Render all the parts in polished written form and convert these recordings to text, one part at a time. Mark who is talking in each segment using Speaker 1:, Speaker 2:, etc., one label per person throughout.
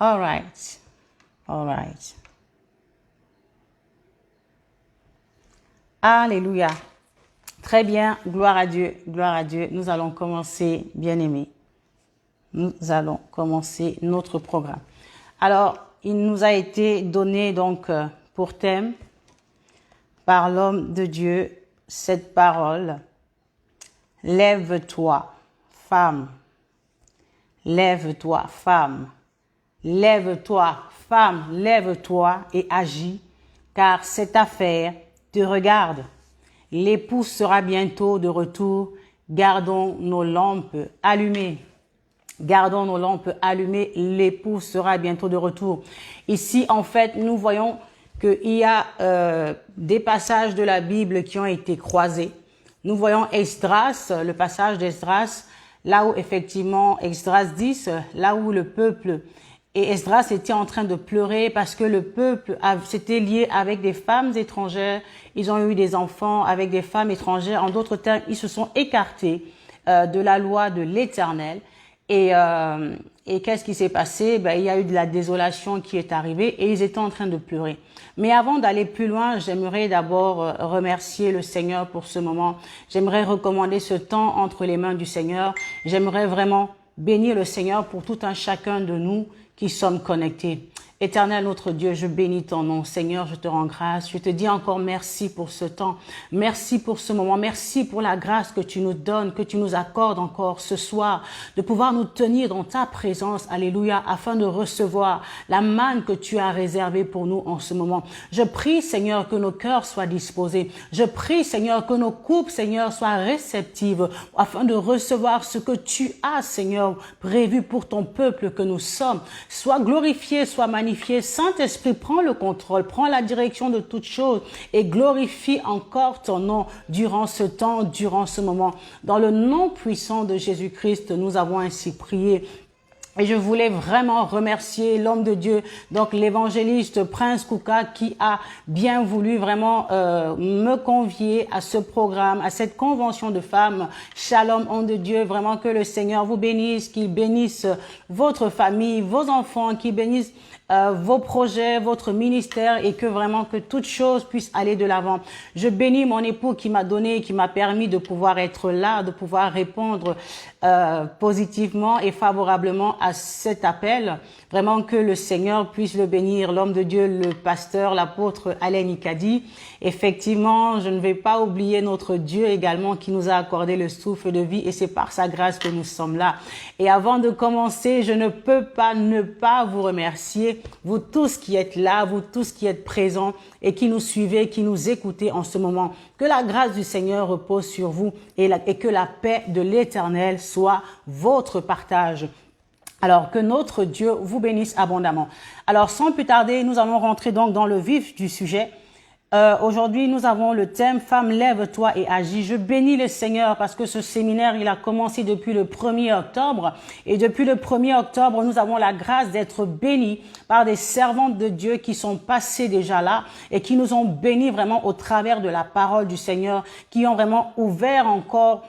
Speaker 1: All right. All right. Alléluia. Très bien. Gloire à Dieu. Gloire à Dieu. Nous allons commencer, bien-aimés. Nous allons commencer notre programme. Alors, il nous a été donné donc pour thème par l'homme de Dieu cette parole. Lève-toi, femme. Lève-toi, femme. Lève-toi, femme, lève-toi et agis, car cette affaire te regarde. L'époux sera bientôt de retour. Gardons nos lampes allumées. Gardons nos lampes allumées. L'époux sera bientôt de retour. Ici, en fait, nous voyons qu'il y a des passages de la Bible qui ont été croisés. Nous voyons Esdras, le passage d'Esdras, là où effectivement, Esdras 10, là où le peuple, et Esdras était en train de pleurer parce que le peuple s'était lié avec des femmes étrangères, ils ont eu des enfants avec des femmes étrangères. En d'autres termes, ils se sont écartés de la loi de l'Éternel. Et qu'est-ce qui s'est passé? Ben, il y a eu de la désolation qui est arrivée et ils étaient en train de pleurer. Mais avant d'aller plus loin, j'aimerais d'abord remercier le Seigneur pour ce moment. J'aimerais recommander ce temps entre les mains du Seigneur. J'aimerais vraiment bénir le Seigneur pour tout un chacun de nous qui sommes connectés. Éternel notre Dieu, je bénis ton nom. Seigneur, je te rends grâce. Je te dis encore merci pour ce temps. Merci pour ce moment. Merci pour la grâce que tu nous donnes, que tu nous accordes encore ce soir, de pouvoir nous tenir dans ta présence. Alléluia, afin de recevoir la manne que tu as réservée pour nous en ce moment. Je prie, Seigneur, que nos cœurs soient disposés. Je prie, Seigneur, que nos coupes, Seigneur, soient réceptives afin de recevoir ce que tu as, Seigneur, prévu pour ton peuple que nous sommes. Sois glorifié, sois magnifié. Saint-Esprit, prends le contrôle, prends la direction de toutes choses et glorifie encore ton nom durant ce temps, durant ce moment. Dans le nom puissant de Jésus-Christ, nous avons ainsi prié. Et je voulais vraiment remercier l'homme de Dieu, donc l'évangéliste Prince Kouka, qui a bien voulu vraiment me convier à ce programme, à cette convention de femmes. Shalom, homme de Dieu, vraiment que le Seigneur vous bénisse, qu'il bénisse votre famille, vos enfants, qu'il bénisse vos projets, votre ministère et que vraiment que toute chose puisse aller de l'avant. Je bénis mon époux qui m'a donné, qui m'a permis de pouvoir être là, de pouvoir répondre positivement et favorablement à cet appel. Vraiment que le Seigneur puisse le bénir, l'homme de Dieu, le pasteur, l'apôtre Alain Ikadi. Effectivement, je ne vais pas oublier notre Dieu également qui nous a accordé le souffle de vie et c'est par sa grâce que nous sommes là. Et avant de commencer, je ne peux pas ne pas vous remercier, vous tous qui êtes là, vous tous qui êtes présents et qui nous suivez, qui nous écoutez en ce moment. Que la grâce du Seigneur repose sur vous et que la paix de l'Éternel soit votre partage. Alors, que notre Dieu vous bénisse abondamment. Alors, sans plus tarder, nous allons rentrer donc dans le vif du sujet. Aujourd'hui, nous avons le thème « Femme, lève-toi et agis ». Je bénis le Seigneur parce que ce séminaire, il a commencé depuis le 1er octobre. Et depuis le 1er octobre, nous avons la grâce d'être bénis par des servantes de Dieu qui sont passées déjà là et qui nous ont bénis vraiment au travers de la parole du Seigneur, qui ont vraiment ouvert encore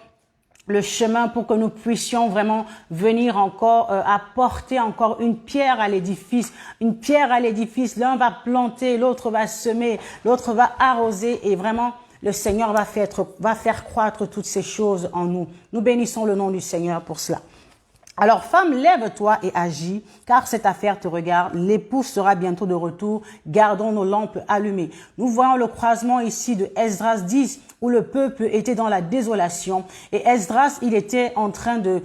Speaker 1: le chemin pour que nous puissions vraiment venir encore apporter encore une pierre à l'édifice. Une pierre à l'édifice, l'un va planter, l'autre va semer, l'autre va arroser et vraiment le Seigneur va faire croître toutes ces choses en nous. Nous bénissons le nom du Seigneur pour cela. Alors, femme, lève-toi et agis, car cette affaire te regarde. L'époux sera bientôt de retour. Gardons nos lampes allumées. Nous voyons le croisement ici de Esdras 10, où le peuple était dans la désolation. Et Esdras, il était en train de,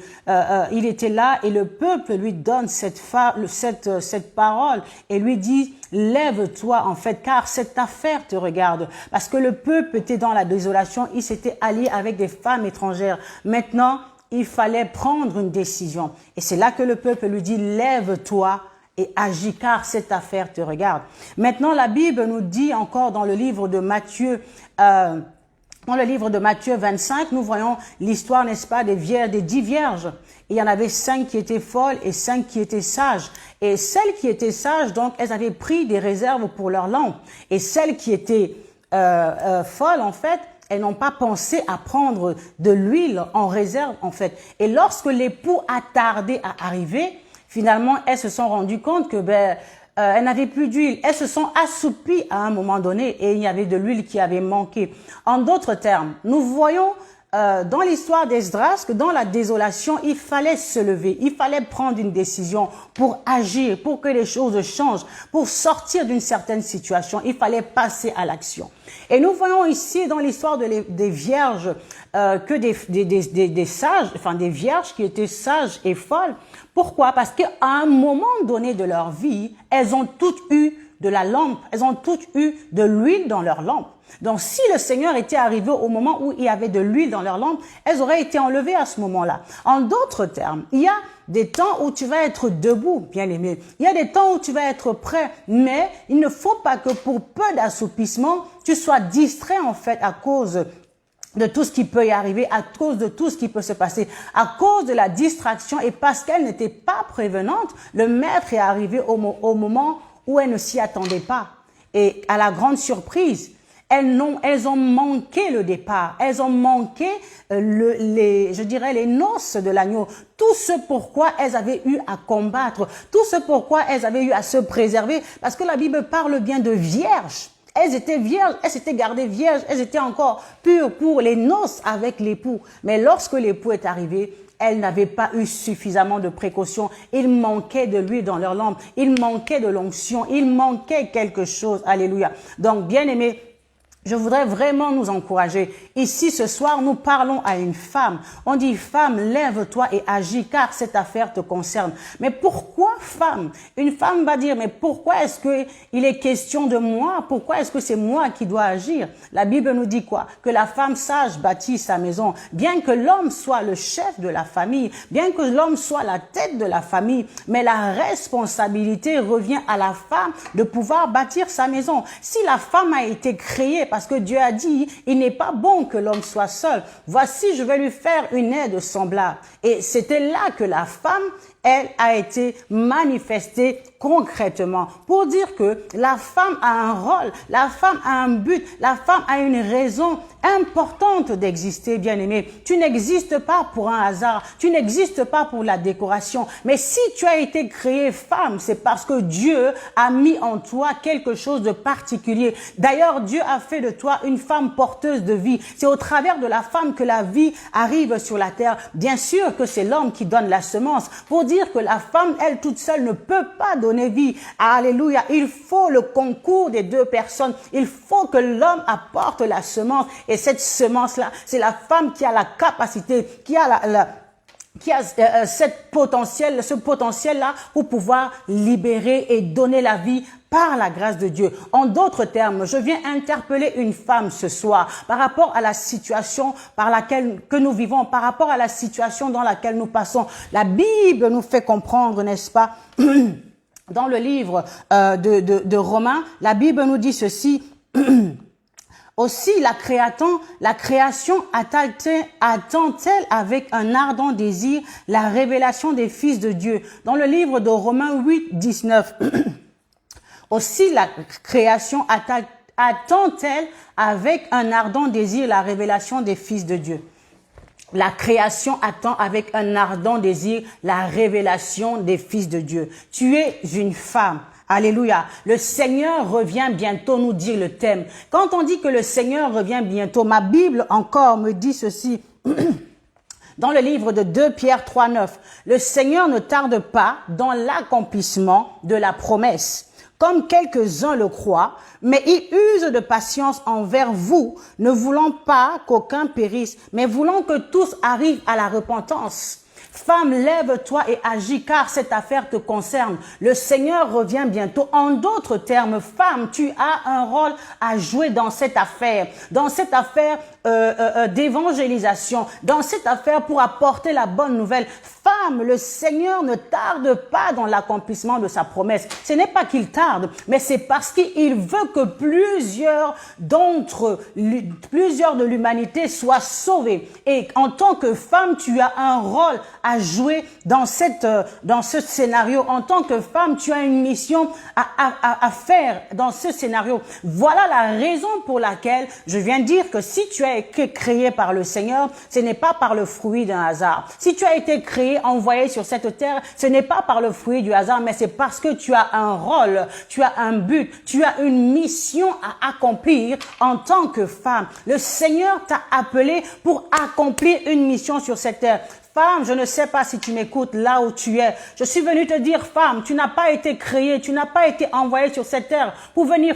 Speaker 1: il était là, et le peuple lui donne cette parole et lui dit: lève-toi en fait, car cette affaire te regarde. Parce que le peuple était dans la désolation, il s'était allié avec des femmes étrangères. Maintenant, il fallait prendre une décision. Et c'est là que le peuple lui dit: lève-toi et agis, car cette affaire te regarde. Maintenant, la Bible nous dit encore dans le livre de Matthieu, dans le livre de Matthieu 25, nous voyons l'histoire, n'est-ce pas, des 10 vierges. Il y en avait 5 qui étaient folles et 5 qui étaient sages. Et celles qui étaient sages, donc, elles avaient pris des réserves pour leurs lampes. Et celles qui étaient folles, en fait, elles n'ont pas pensé à prendre de l'huile en réserve, en fait. Et lorsque l'époux a tardé à arriver, Finalement, elles se sont rendues compte que elles n'avaient plus d'huile. Elles se sont assoupies à un moment donné et il y avait de l'huile qui avait manqué. En d'autres termes, nous voyons dans l'histoire d'Esdras que dans la désolation, il fallait se lever, il fallait prendre une décision pour agir, pour que les choses changent, pour sortir d'une certaine situation. Il fallait passer à l'action. Et nous voyons ici dans l'histoire des vierges que des sages, enfin des vierges qui étaient sages et folles. Pourquoi? Parce qu'à un moment donné de leur vie, elles ont toutes eu de la lampe, elles ont toutes eu de l'huile dans leur lampe. Donc, si le Seigneur était arrivé au moment où il y avait de l'huile dans leur lampe, elles auraient été enlevées à ce moment-là. En d'autres termes, il y a des temps où tu vas être debout, bien aimé. Il y a des temps où tu vas être prêt, mais il ne faut pas que pour peu d'assoupissement, tu sois distrait en fait à cause de tout ce qui peut y arriver, à cause de tout ce qui peut se passer, à cause de la distraction et parce qu'elle n'était pas prévenante, le maître est arrivé au moment où elle ne s'y attendait pas. Et à la grande surprise, elles ont manqué le départ, elles ont manqué les noces de l'agneau, tout ce pourquoi elles avaient eu à combattre, tout ce pourquoi elles avaient eu à se préserver, parce que la Bible parle bien de vierges. Elles étaient vierges, elles s'étaient gardées vierges, elles étaient encore pures pour les noces avec l'époux. Mais lorsque l'époux est arrivé, elles n'avaient pas eu suffisamment de précautions. Il manquait de l'huile dans leur lampe, il manquait de l'onction, il manquait quelque chose. Alléluia. Donc, bien aimés, je voudrais vraiment nous encourager. Ici, ce soir, nous parlons à une femme. On dit, femme, lève-toi et agis, car cette affaire te concerne. Mais pourquoi femme? Une femme va dire, mais pourquoi est-ce qu'il est question de moi? Pourquoi est-ce que c'est moi qui dois agir? La Bible nous dit quoi? Que la femme sage bâtit sa maison. Bien que l'homme soit le chef de la famille, bien que l'homme soit la tête de la famille, mais la responsabilité revient à la femme de pouvoir bâtir sa maison. Si la femme a été créée parce que Dieu a dit, il n'est pas bon que l'homme soit seul. Voici, je vais lui faire une aide semblable. Et c'était là que la femme, elle a été manifestée concrètement pour dire que la femme a un rôle, la femme a un but, la femme a une raison importante d'exister, bien-aimé. Tu n'existes pas pour un hasard, tu n'existes pas pour la décoration. Mais si tu as été créée femme, c'est parce que Dieu a mis en toi quelque chose de particulier. D'ailleurs, Dieu a fait de toi une femme porteuse de vie. C'est au travers de la femme que la vie arrive sur la terre. Bien sûr que c'est l'homme qui donne la semence. Pour dire que la femme, elle toute seule, ne peut pas donner vie. Alléluia. Il faut le concours des deux personnes. Il faut que l'homme apporte la semence. Et cette semence-là, c'est la femme qui a la capacité, qui a ce potentiel-là pour pouvoir libérer et donner la vie par la grâce de Dieu. En d'autres termes, je viens interpeller une femme ce soir par rapport à la situation que nous vivons, par rapport à la situation dans laquelle nous passons. La Bible nous fait comprendre, n'est-ce pas, dans le livre de Romains, la Bible nous dit ceci. Aussi, la création attend-elle avec un ardent désir la révélation des fils de Dieu. Dans le livre de Romains 8, 19. Aussi, la création attend-elle avec un ardent désir la révélation des fils de Dieu. La création attend avec un ardent désir la révélation des fils de Dieu. Tu es une femme. Alléluia. Le Seigneur revient bientôt, nous dit le thème. Quand on dit que le Seigneur revient bientôt, ma Bible encore me dit ceci. Dans le livre de 2 Pierre 3, 9, le Seigneur ne tarde pas dans l'accomplissement de la promesse, comme quelques-uns le croient, mais il use de patience envers vous, ne voulant pas qu'aucun périsse, mais voulant que tous arrivent à la repentance. Femme, lève-toi et agis, car cette affaire te concerne. Le Seigneur revient bientôt. En d'autres termes, femme, tu as un rôle à jouer dans cette affaire d'évangélisation, dans cette affaire pour apporter la bonne nouvelle. Femme, le Seigneur ne tarde pas dans l'accomplissement de sa promesse. Ce n'est pas qu'il tarde, mais c'est parce qu'il veut que plusieurs de l'humanité soient sauvés. Et en tant que femme, tu as un rôle à jouer dans ce scénario. En tant que femme, tu as une mission à faire dans ce scénario. Voilà la raison pour laquelle je viens dire que si tu as été créé par le Seigneur, ce n'est pas par le fruit d'un hasard. Si tu as été créé, envoyé sur cette terre, ce n'est pas par le fruit du hasard, mais c'est parce que tu as un rôle, tu as un but, tu as une mission à accomplir en tant que femme. Le Seigneur t'a appelé pour accomplir une mission sur cette terre. Femme, je ne sais pas si tu m'écoutes là où tu es. Je suis venue te dire, femme, tu n'as pas été créée, tu n'as pas été envoyée sur cette terre pour venir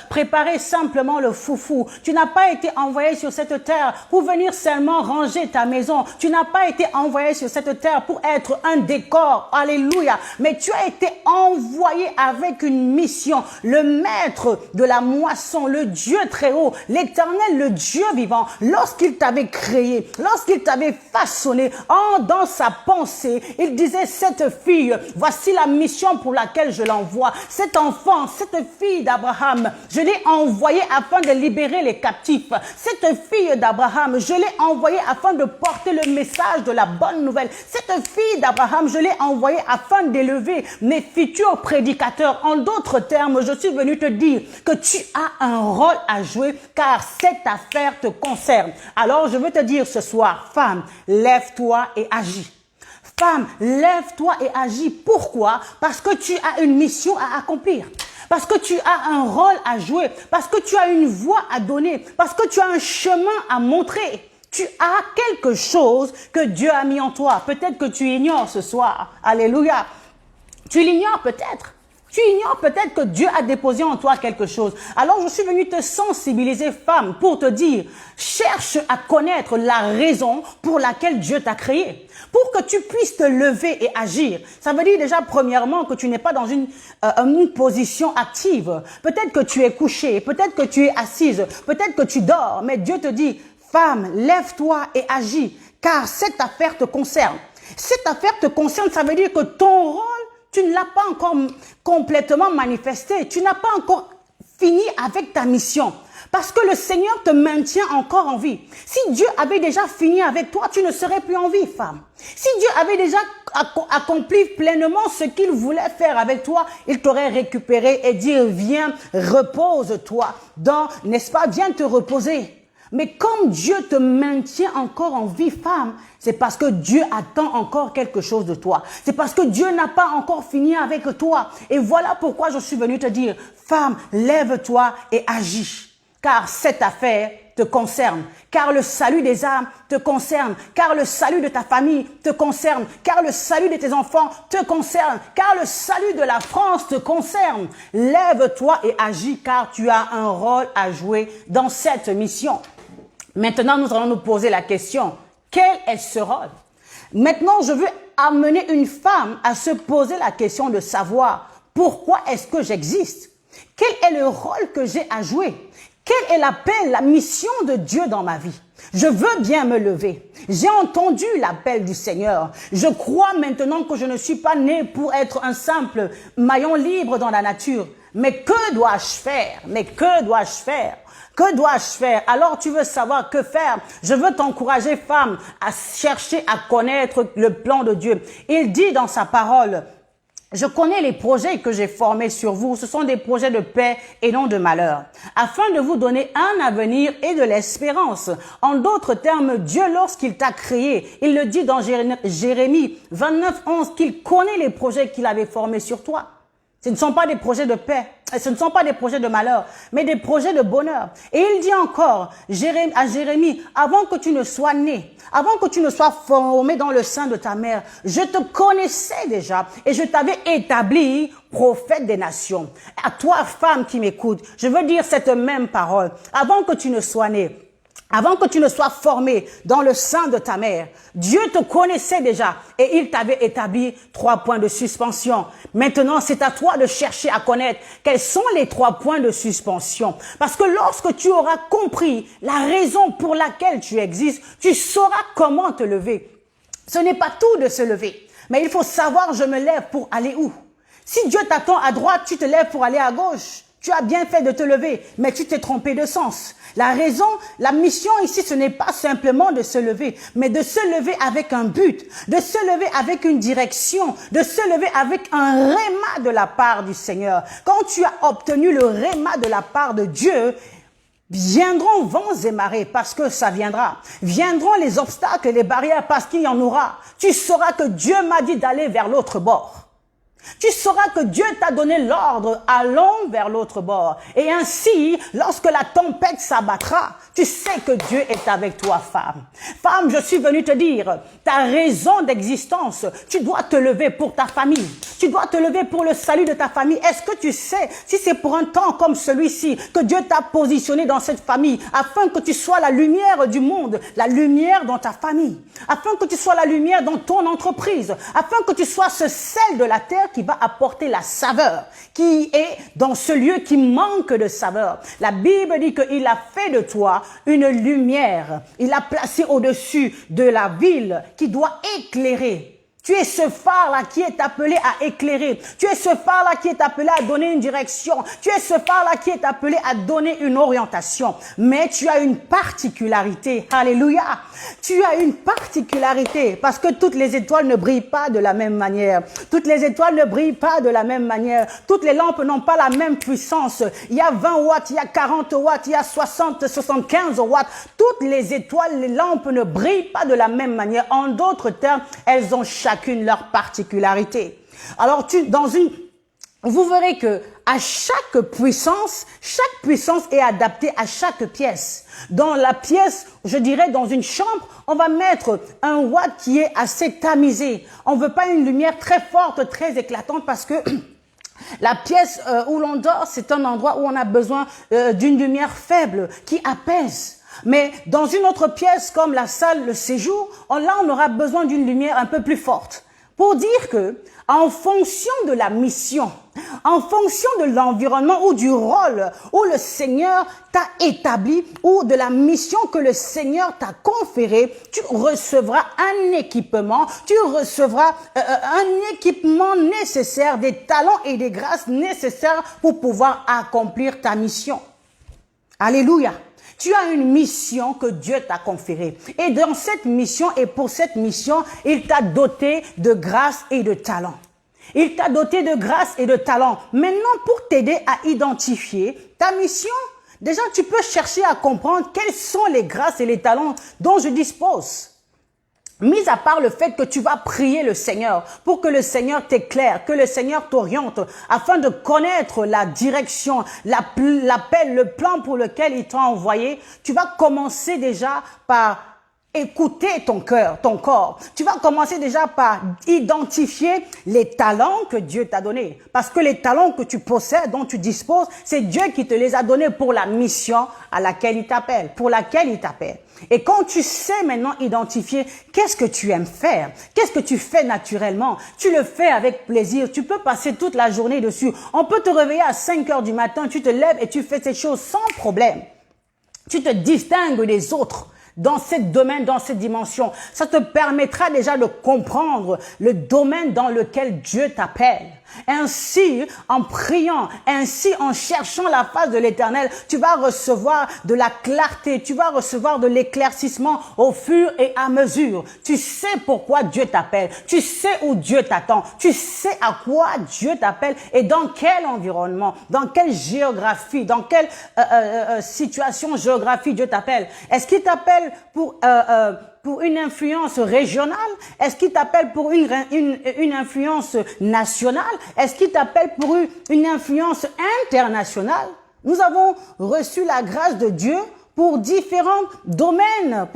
Speaker 1: préparer simplement le foufou. Tu n'as pas été envoyée sur cette terre pour venir seulement ranger ta maison. Tu n'as pas été envoyée sur cette terre pour être un décor. Alléluia. Mais tu as été envoyée avec une mission. Le maître de la moisson, le Dieu très haut, l'Éternel, le Dieu vivant, lorsqu'il t'avait créé, lorsqu'il t'avait façonné, dans sa pensée, il disait, cette fille, voici la mission pour laquelle je l'envoie. Cet enfant, cette fille d'Abraham, je l'ai envoyée afin de libérer les captifs. Cette fille d'Abraham, je l'ai envoyée afin de porter le message de la bonne nouvelle. Cette fille d'Abraham, je l'ai envoyée afin d'élever mes futurs prédicateurs. En d'autres termes, je suis venu te dire que tu as un rôle à jouer car cette affaire te concerne. Alors, je veux te dire ce soir, femme, lève-toi et agis. Femme, lève-toi et agis. Pourquoi? Parce que tu as une mission à accomplir. Parce que tu as un rôle à jouer. Parce que tu as une voix à donner. Parce que tu as un chemin à montrer. Tu as quelque chose que Dieu a mis en toi. Peut-être que tu ignores ce soir. Alléluia. Tu l'ignores peut-être. Tu ignores peut-être que Dieu a déposé en toi quelque chose. Alors je suis venue te sensibiliser, femme, pour te dire, cherche à connaître la raison pour laquelle Dieu t'a créé. Pour que tu puisses te lever et agir. Ça veut dire déjà, premièrement, que tu n'es pas dans une position active. Peut-être que tu es couchée, peut-être que tu es assise, peut-être que tu dors. Mais Dieu te dit, femme, lève-toi et agis, car cette affaire te concerne. Cette affaire te concerne, ça veut dire que ton rôle, tu ne l'as pas encore complètement manifesté. Tu n'as pas encore fini avec ta mission. Parce que le Seigneur te maintient encore en vie. Si Dieu avait déjà fini avec toi, tu ne serais plus en vie, femme. Si Dieu avait déjà accompli pleinement ce qu'il voulait faire avec toi, il t'aurait récupéré et dit, viens, repose-toi. N'est-ce pas, viens te reposer. Mais comme Dieu te maintient encore en vie, femme, c'est parce que Dieu attend encore quelque chose de toi. C'est parce que Dieu n'a pas encore fini avec toi. Et voilà pourquoi je suis venue te dire, femme, lève-toi et agis. Car cette affaire te concerne. Car le salut des âmes te concerne. Car le salut de ta famille te concerne. Car le salut de tes enfants te concerne. Car le salut de la France te concerne. Lève-toi et agis car tu as un rôle à jouer dans cette mission. Maintenant, nous allons nous poser la question, quel est ce rôle? Maintenant, je veux amener une femme à se poser la question de savoir pourquoi est-ce que j'existe? Quel est le rôle que j'ai à jouer? Quel est l'appel, la mission de Dieu dans ma vie? Je veux bien me lever. J'ai entendu l'appel du Seigneur. Je crois maintenant que je ne suis pas né pour être un simple maillon libre dans la nature. Mais que dois-je faire? Mais que dois-je faire? Que dois-je faire? Alors tu veux savoir que faire? Je veux t'encourager, femme, à chercher à connaître le plan de Dieu. Il dit dans sa parole, je connais les projets que j'ai formés sur vous. Ce sont des projets de paix et non de malheur, afin de vous donner un avenir et de l'espérance. En d'autres termes, Dieu, lorsqu'il t'a créé, il le dit dans Jérémie 29:11, qu'il connaît les projets qu'il avait formés sur toi. Ce ne sont pas des projets de paix, ce ne sont pas des projets de malheur, mais des projets de bonheur. Et il dit encore à Jérémie, avant que tu ne sois né, avant que tu ne sois formé dans le sein de ta mère, je te connaissais déjà et je t'avais établi prophète des nations. À toi, femme qui m'écoute, je veux dire cette même parole. Avant que tu ne sois né, avant que tu ne sois formé dans le sein de ta mère, Dieu te connaissait déjà et il t'avait établi 3 points de suspension. Maintenant, c'est à toi de chercher à connaître quels sont les 3 points de suspension. Parce que lorsque tu auras compris la raison pour laquelle tu existes, tu sauras comment te lever. Ce n'est pas tout de se lever, mais il faut savoir je me lève pour aller où. Si Dieu t'attend à droite, tu te lèves pour aller à gauche. Tu as bien fait de te lever, mais tu t'es trompé de sens. La raison, la mission ici, ce n'est pas simplement de se lever, mais de se lever avec un but, de se lever avec une direction, de se lever avec un réma de la part du Seigneur. Quand tu as obtenu le réma de la part de Dieu, viendront vents et marées parce que ça viendra. Viendront les obstacles et les barrières parce qu'il y en aura. Tu sauras que Dieu m'a dit d'aller vers l'autre bord. Tu sauras que Dieu t'a donné l'ordre, allons vers l'autre bord. Et ainsi, lorsque la tempête s'abattra, tu sais que Dieu est avec toi, femme. Femme, je suis venue te dire, ta raison d'existence, tu dois te lever pour ta famille. Tu dois te lever pour le salut de ta famille. Est-ce que tu sais, si c'est pour un temps comme celui-ci, que Dieu t'a positionné dans cette famille, afin que tu sois la lumière du monde, la lumière dans ta famille, afin que tu sois la lumière dans ton entreprise, afin que tu sois ce sel de la terre qui va apporter la saveur, qui est dans ce lieu qui manque de saveur. La Bible dit qu'il a fait de toi une lumière. Il a placé au-dessus de la ville qui doit éclairer. Tu es ce phare-là qui est appelé à éclairer. Tu es ce phare-là qui est appelé à donner une direction. Tu es ce phare-là qui est appelé à donner une orientation. Mais tu as une particularité. Alléluia. Tu as une particularité parce que toutes les étoiles ne brillent pas de la même manière. Toutes les étoiles ne brillent pas de la même manière. Toutes les lampes n'ont pas la même puissance. Il y a 20 watts, il y a 40 watts, il y a 60, 75 watts. Toutes les étoiles, les lampes ne brillent pas de la même manière. En d'autres termes, elles ont chacune leur particularité. Alors, vous verrez que à chaque puissance est adaptée à chaque pièce. Dans la pièce, je dirais dans une chambre, on va mettre un watt qui est assez tamisé. On veut pas une lumière très forte, très éclatante parce que la pièce où l'on dort, c'est un endroit où on a besoin d'une lumière faible qui apaise. Mais dans une autre pièce comme la salle, le séjour, là on aura besoin d'une lumière un peu plus forte. Pour dire que, en fonction de la mission, en fonction de l'environnement ou du rôle où le Seigneur t'a établi ou de la mission que le Seigneur t'a conférée, tu recevras un équipement, tu recevras un équipement nécessaire, des talents et des grâces nécessaires pour pouvoir accomplir ta mission. Alléluia. Tu as une mission que Dieu t'a conférée. Et dans cette mission et pour cette mission, il t'a doté de grâce et de talent. Il t'a doté de grâce et de talent. Maintenant, pour t'aider à identifier ta mission, déjà tu peux chercher à comprendre quelles sont les grâces et les talents dont je dispose. Mis à part le fait que tu vas prier le Seigneur pour que le Seigneur t'éclaire, que le Seigneur t'oriente afin de connaître la direction, l'appel, le plan pour lequel il t'a envoyé, tu vas commencer déjà par écouter ton cœur, ton corps. Tu vas commencer déjà par identifier les talents que Dieu t'a donnés. Parce que les talents que tu possèdes, dont tu disposes, c'est Dieu qui te les a donnés pour la mission à laquelle il t'appelle, pour laquelle il t'appelle. Et quand tu sais maintenant identifier qu'est-ce que tu aimes faire, qu'est-ce que tu fais naturellement, tu le fais avec plaisir, tu peux passer toute la journée dessus. On peut te réveiller à 5 heures du matin, tu te lèves et tu fais ces choses sans problème. Tu te distingues des autres dans ce domaine, dans cette dimension. Ça te permettra déjà de comprendre le domaine dans lequel Dieu t'appelle. Ainsi, en priant, ainsi en cherchant la face de l'Éternel, tu vas recevoir de la clarté, tu vas recevoir de l'éclaircissement au fur et à mesure. Tu sais pourquoi Dieu t'appelle, tu sais où Dieu t'attend, tu sais à quoi Dieu t'appelle et dans quel environnement, dans quelle géographie, dans quelle situation géographique Dieu t'appelle. Est-ce qu'il t'appelle pour une influence régionale? Est-ce qu'il t'appelle pour une influence nationale? Est-ce qu'il t'appelle pour une influence internationale? Nous avons reçu la grâce de Dieu pour différents domaines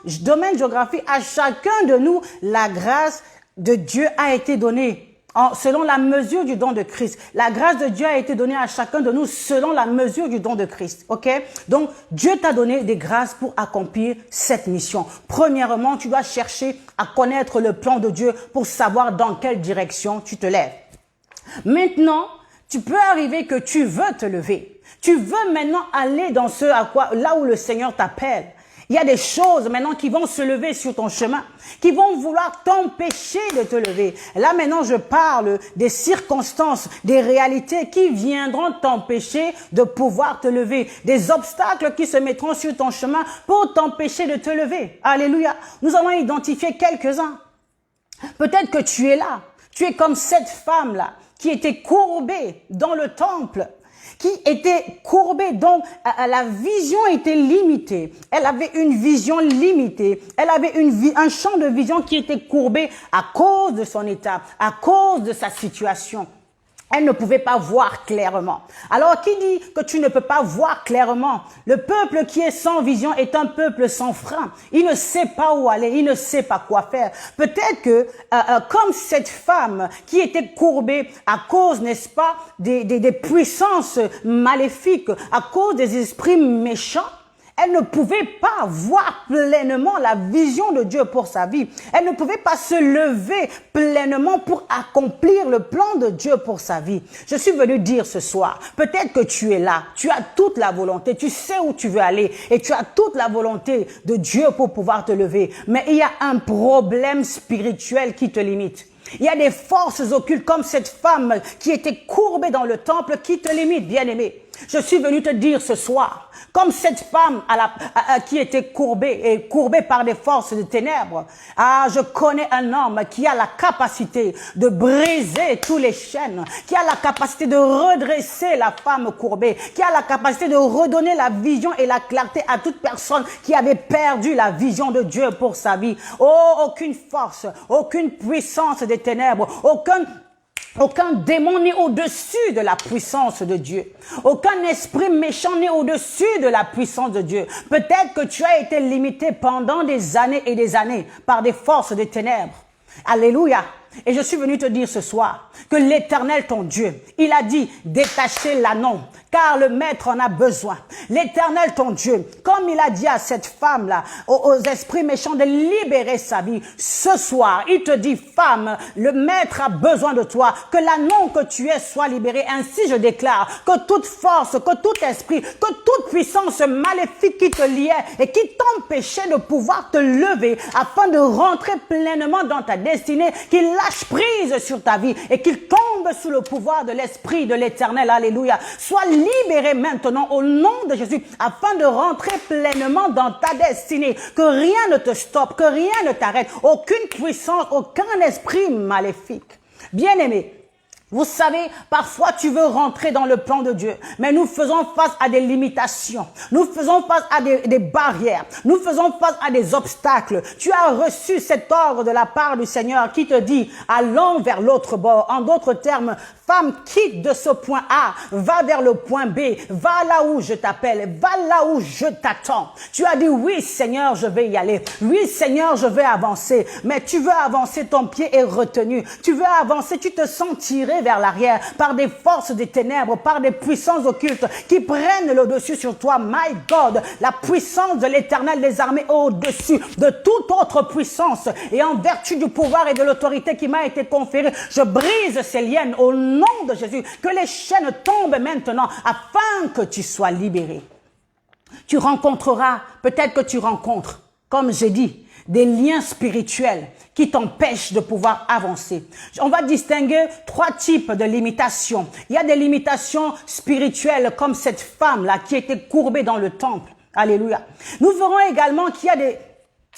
Speaker 1: géographiques. À chacun de nous, la grâce de Dieu a été donnée. Selon la mesure du don de Christ. La grâce de Dieu a été donnée à chacun de nous selon la mesure du don de Christ. Ok? Donc, Dieu t'a donné des grâces pour accomplir cette mission. Premièrement, tu dois chercher à connaître le plan de Dieu pour savoir dans quelle direction tu te lèves. Maintenant, tu peux arriver que tu veux te lever. Tu veux maintenant aller dans là où le Seigneur t'appelle. Il y a des choses maintenant qui vont se lever sur ton chemin, qui vont vouloir t'empêcher de te lever. Là maintenant, je parle des circonstances, des réalités qui viendront t'empêcher de pouvoir te lever. Des obstacles qui se mettront sur ton chemin pour t'empêcher de te lever. Alléluia. Nous allons identifier quelques-uns. Peut-être que tu es là. Tu es comme cette femme-là qui était courbée dans le temple, qui était courbée, donc la vision était limitée. Elle avait une vision limitée. Elle avait un champ de vision qui était courbé à cause de son état, à cause de sa situation. Elle ne pouvait pas voir clairement. Alors, qui dit que tu ne peux pas voir clairement? Le peuple qui est sans vision est un peuple sans frein. Il ne sait pas où aller, il ne sait pas quoi faire. Peut-être que, comme cette femme qui était courbée à cause, n'est-ce pas, des puissances maléfiques, à cause des esprits méchants, elle ne pouvait pas voir pleinement la vision de Dieu pour sa vie. Elle ne pouvait pas se lever pleinement pour accomplir le plan de Dieu pour sa vie. Je suis venu dire ce soir, peut-être que tu es là, tu as toute la volonté, tu sais où tu veux aller et tu as toute la volonté de Dieu pour pouvoir te lever. Mais il y a un problème spirituel qui te limite. Il y a des forces occultes comme cette femme qui était courbée dans le temple qui te limitent, bien-aimé. Je suis venu te dire ce soir, comme cette femme qui était courbée par des forces de ténèbres. Ah, je connais un homme qui a la capacité de briser tous les chaînes, qui a la capacité de redresser la femme courbée, qui a la capacité de redonner la vision et la clarté à toute personne qui avait perdu la vision de Dieu pour sa vie. Oh, aucune force, aucune puissance des ténèbres, aucun démon n'est au-dessus de la puissance de Dieu. Aucun esprit méchant n'est au-dessus de la puissance de Dieu. Peut-être que tu as été limité pendant des années et des années par des forces des ténèbres. Alléluia. Et je suis venu te dire ce soir que l'Éternel, ton Dieu, il a dit détachez l'anneau, car le Maître en a besoin. L'Éternel, ton Dieu, comme il a dit à cette femme-là, aux esprits méchants de libérer sa vie, ce soir, il te dit, femme, le Maître a besoin de toi, que l'anneau que tu es soit libéré. Ainsi je déclare que toute force, que tout esprit, que toute puissance maléfique qui te liait et qui t'empêchait de pouvoir te lever afin de rentrer pleinement dans ta destinée, qu'il lâche prise sur ta vie et qu'il tombe sous le pouvoir de l'Esprit de l'Éternel. Alléluia. Sois libéré maintenant au nom de Jésus afin de rentrer pleinement dans ta destinée. Que rien ne te stoppe, que rien ne t'arrête. Aucune puissance, aucun esprit maléfique. Bien-aimé, vous savez, parfois tu veux rentrer dans le plan de Dieu, mais nous faisons face à des limitations, nous faisons face à des barrières, nous faisons face à des obstacles. Tu as reçu cet ordre de la part du Seigneur qui te dit, allons vers l'autre bord. En d'autres termes, femme, quitte de ce point A, va vers le point B, va là où je t'appelle, va là où je t'attends. Tu as dit, oui Seigneur, je vais y aller, oui Seigneur, je vais avancer, mais tu veux avancer, ton pied est retenu, tu veux avancer, tu te sens tiré vers l'arrière par des forces des ténèbres, par des puissances occultes qui prennent le dessus sur toi. My God, la puissance de l'Éternel des armées au-dessus de toute autre puissance, et en vertu du pouvoir et de l'autorité qui m'a été conférée, je brise ces liens au nom de Jésus. Que les chaînes tombent maintenant afin que tu sois libéré. Tu rencontreras, peut-être que tu rencontres, comme j'ai dit, des liens spirituels qui t'empêchent de pouvoir avancer. On va distinguer 3 types de limitations. Il y a des limitations spirituelles comme cette femme-là qui était courbée dans le temple. Alléluia. Nous verrons également qu'il y a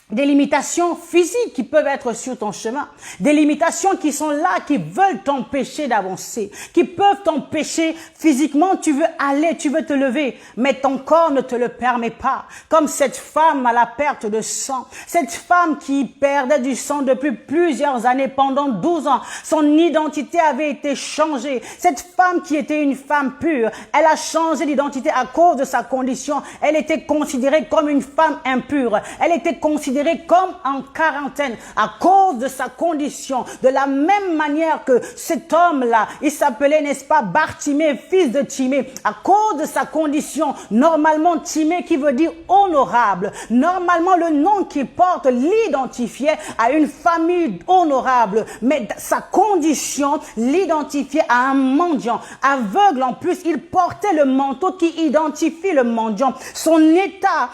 Speaker 1: des limitations physiques qui peuvent être sur ton chemin. Des limitations qui sont là, qui veulent t'empêcher d'avancer, qui peuvent t'empêcher physiquement. Tu veux aller, tu veux te lever, mais ton corps ne te le permet pas. Comme cette femme à la perte de sang. Cette femme qui perdait du sang depuis plusieurs années, pendant 12 ans. Son identité avait été changée. Cette femme qui était une femme pure, elle a changé d'identité à cause de sa condition. Elle était considérée comme une femme impure. Elle était considérée considéré comme en quarantaine à cause de sa condition. De la même manière que cet homme-là, il s'appelait, n'est-ce pas, Bartimée, fils de Timée, à cause de sa condition. Normalement, Timée qui veut dire honorable. Normalement, le nom qu'il porte l'identifiait à une famille honorable. Mais sa condition l'identifiait à un mendiant. Aveugle en plus, il portait le manteau qui identifie le mendiant. Son état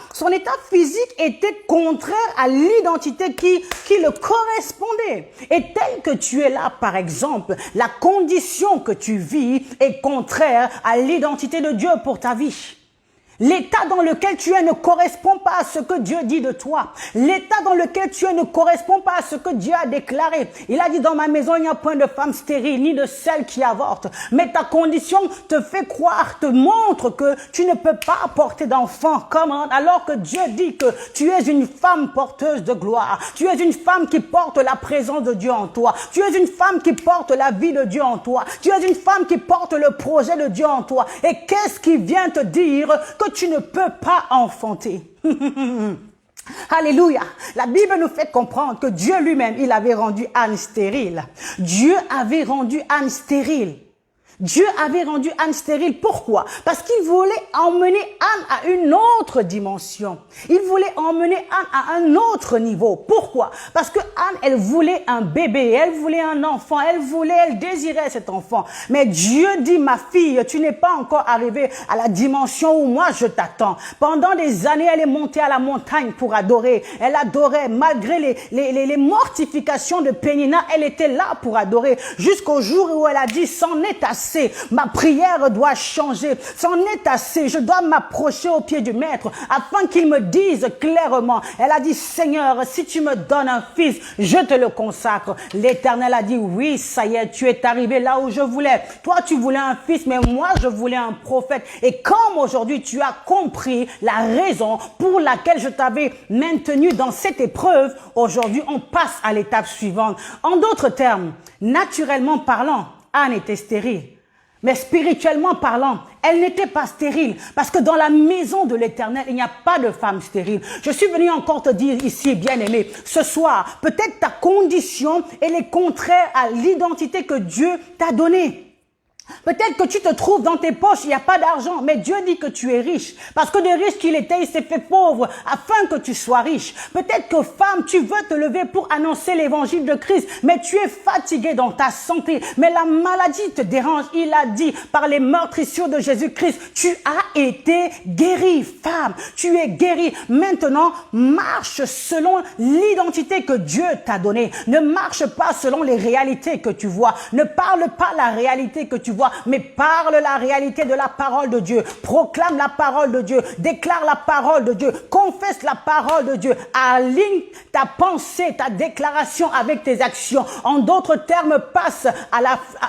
Speaker 1: physique était contraire à l'identité qui le correspondait. Et tel que tu es là, par exemple, la condition que tu vis est contraire à l'identité de Dieu pour ta vie. L'état dans lequel tu es ne correspond pas à ce que Dieu dit de toi. L'état dans lequel tu es ne correspond pas à ce que Dieu a déclaré. Il a dit, dans ma maison, il n'y a point de femme stérile, ni de celle qui avorte. Mais ta condition te fait croire, te montre que tu ne peux pas porter d'enfant. Comment? Alors que Dieu dit que tu es une femme porteuse de gloire. Tu es une femme qui porte la présence de Dieu en toi. Tu es une femme qui porte la vie de Dieu en toi. Tu es une femme qui porte le projet de Dieu en toi. Et qu'est-ce qui vient te dire que tu ne peux pas enfanter? Alléluia. La Bible nous fait comprendre que Dieu lui-même, il avait rendu Anne stérile. Dieu avait rendu Anne stérile. Dieu avait rendu Anne stérile. Pourquoi? Parce qu'il voulait emmener Anne à une autre dimension. Il voulait emmener Anne à un autre niveau. Pourquoi? Parce que Anne, elle voulait un bébé, elle voulait un enfant, elle désirait cet enfant. Mais Dieu dit, ma fille, tu n'es pas encore arrivée à la dimension où moi je t'attends. Pendant des années, elle est montée à la montagne pour adorer. Elle adorait, malgré les mortifications de Pénina, elle était là pour adorer. Jusqu'au jour où elle a dit, c'en est assez. Ma prière doit changer. C'en est assez. Je dois m'approcher au pied du Maître afin qu'il me dise clairement. Elle a dit, Seigneur, si tu me donnes un fils, je te le consacre. L'Éternel a dit, oui, ça y est, tu es arrivé là où je voulais. Toi, tu voulais un fils, mais moi, je voulais un prophète. Et comme aujourd'hui, tu as compris la raison pour laquelle je t'avais maintenu dans cette épreuve, aujourd'hui, on passe à l'étape suivante. En d'autres termes, naturellement parlant, Anne était stérile. Mais spirituellement parlant, elle n'était pas stérile. Parce que dans la maison de l'Éternel, il n'y a pas de femme stérile. Je suis venu encore te dire ici, bien-aimé, ce soir, peut-être ta condition, elle est contraire à l'identité que Dieu t'a donnée. Peut-être que tu te trouves dans tes poches, il n'y a pas d'argent, mais Dieu dit que tu es riche. Parce que de riche qu'il était, il s'est fait pauvre afin que tu sois riche. Peut-être que femme, tu veux te lever pour annoncer l'évangile de Christ, mais tu es fatigué dans ta santé. Mais la maladie te dérange. Il a dit, par les meurtrissures de Jésus-Christ, tu as été guérie. Femme, tu es guérie. Maintenant, marche selon l'identité que Dieu t'a donnée. Ne marche pas selon les réalités que tu vois. Ne parle pas la réalité que tu vois, mais parle la réalité de la parole de Dieu. Proclame la parole de Dieu. Déclare la parole de Dieu. Confesse la parole de Dieu. Aligne ta pensée, ta déclaration avec tes actions. En d'autres termes, passe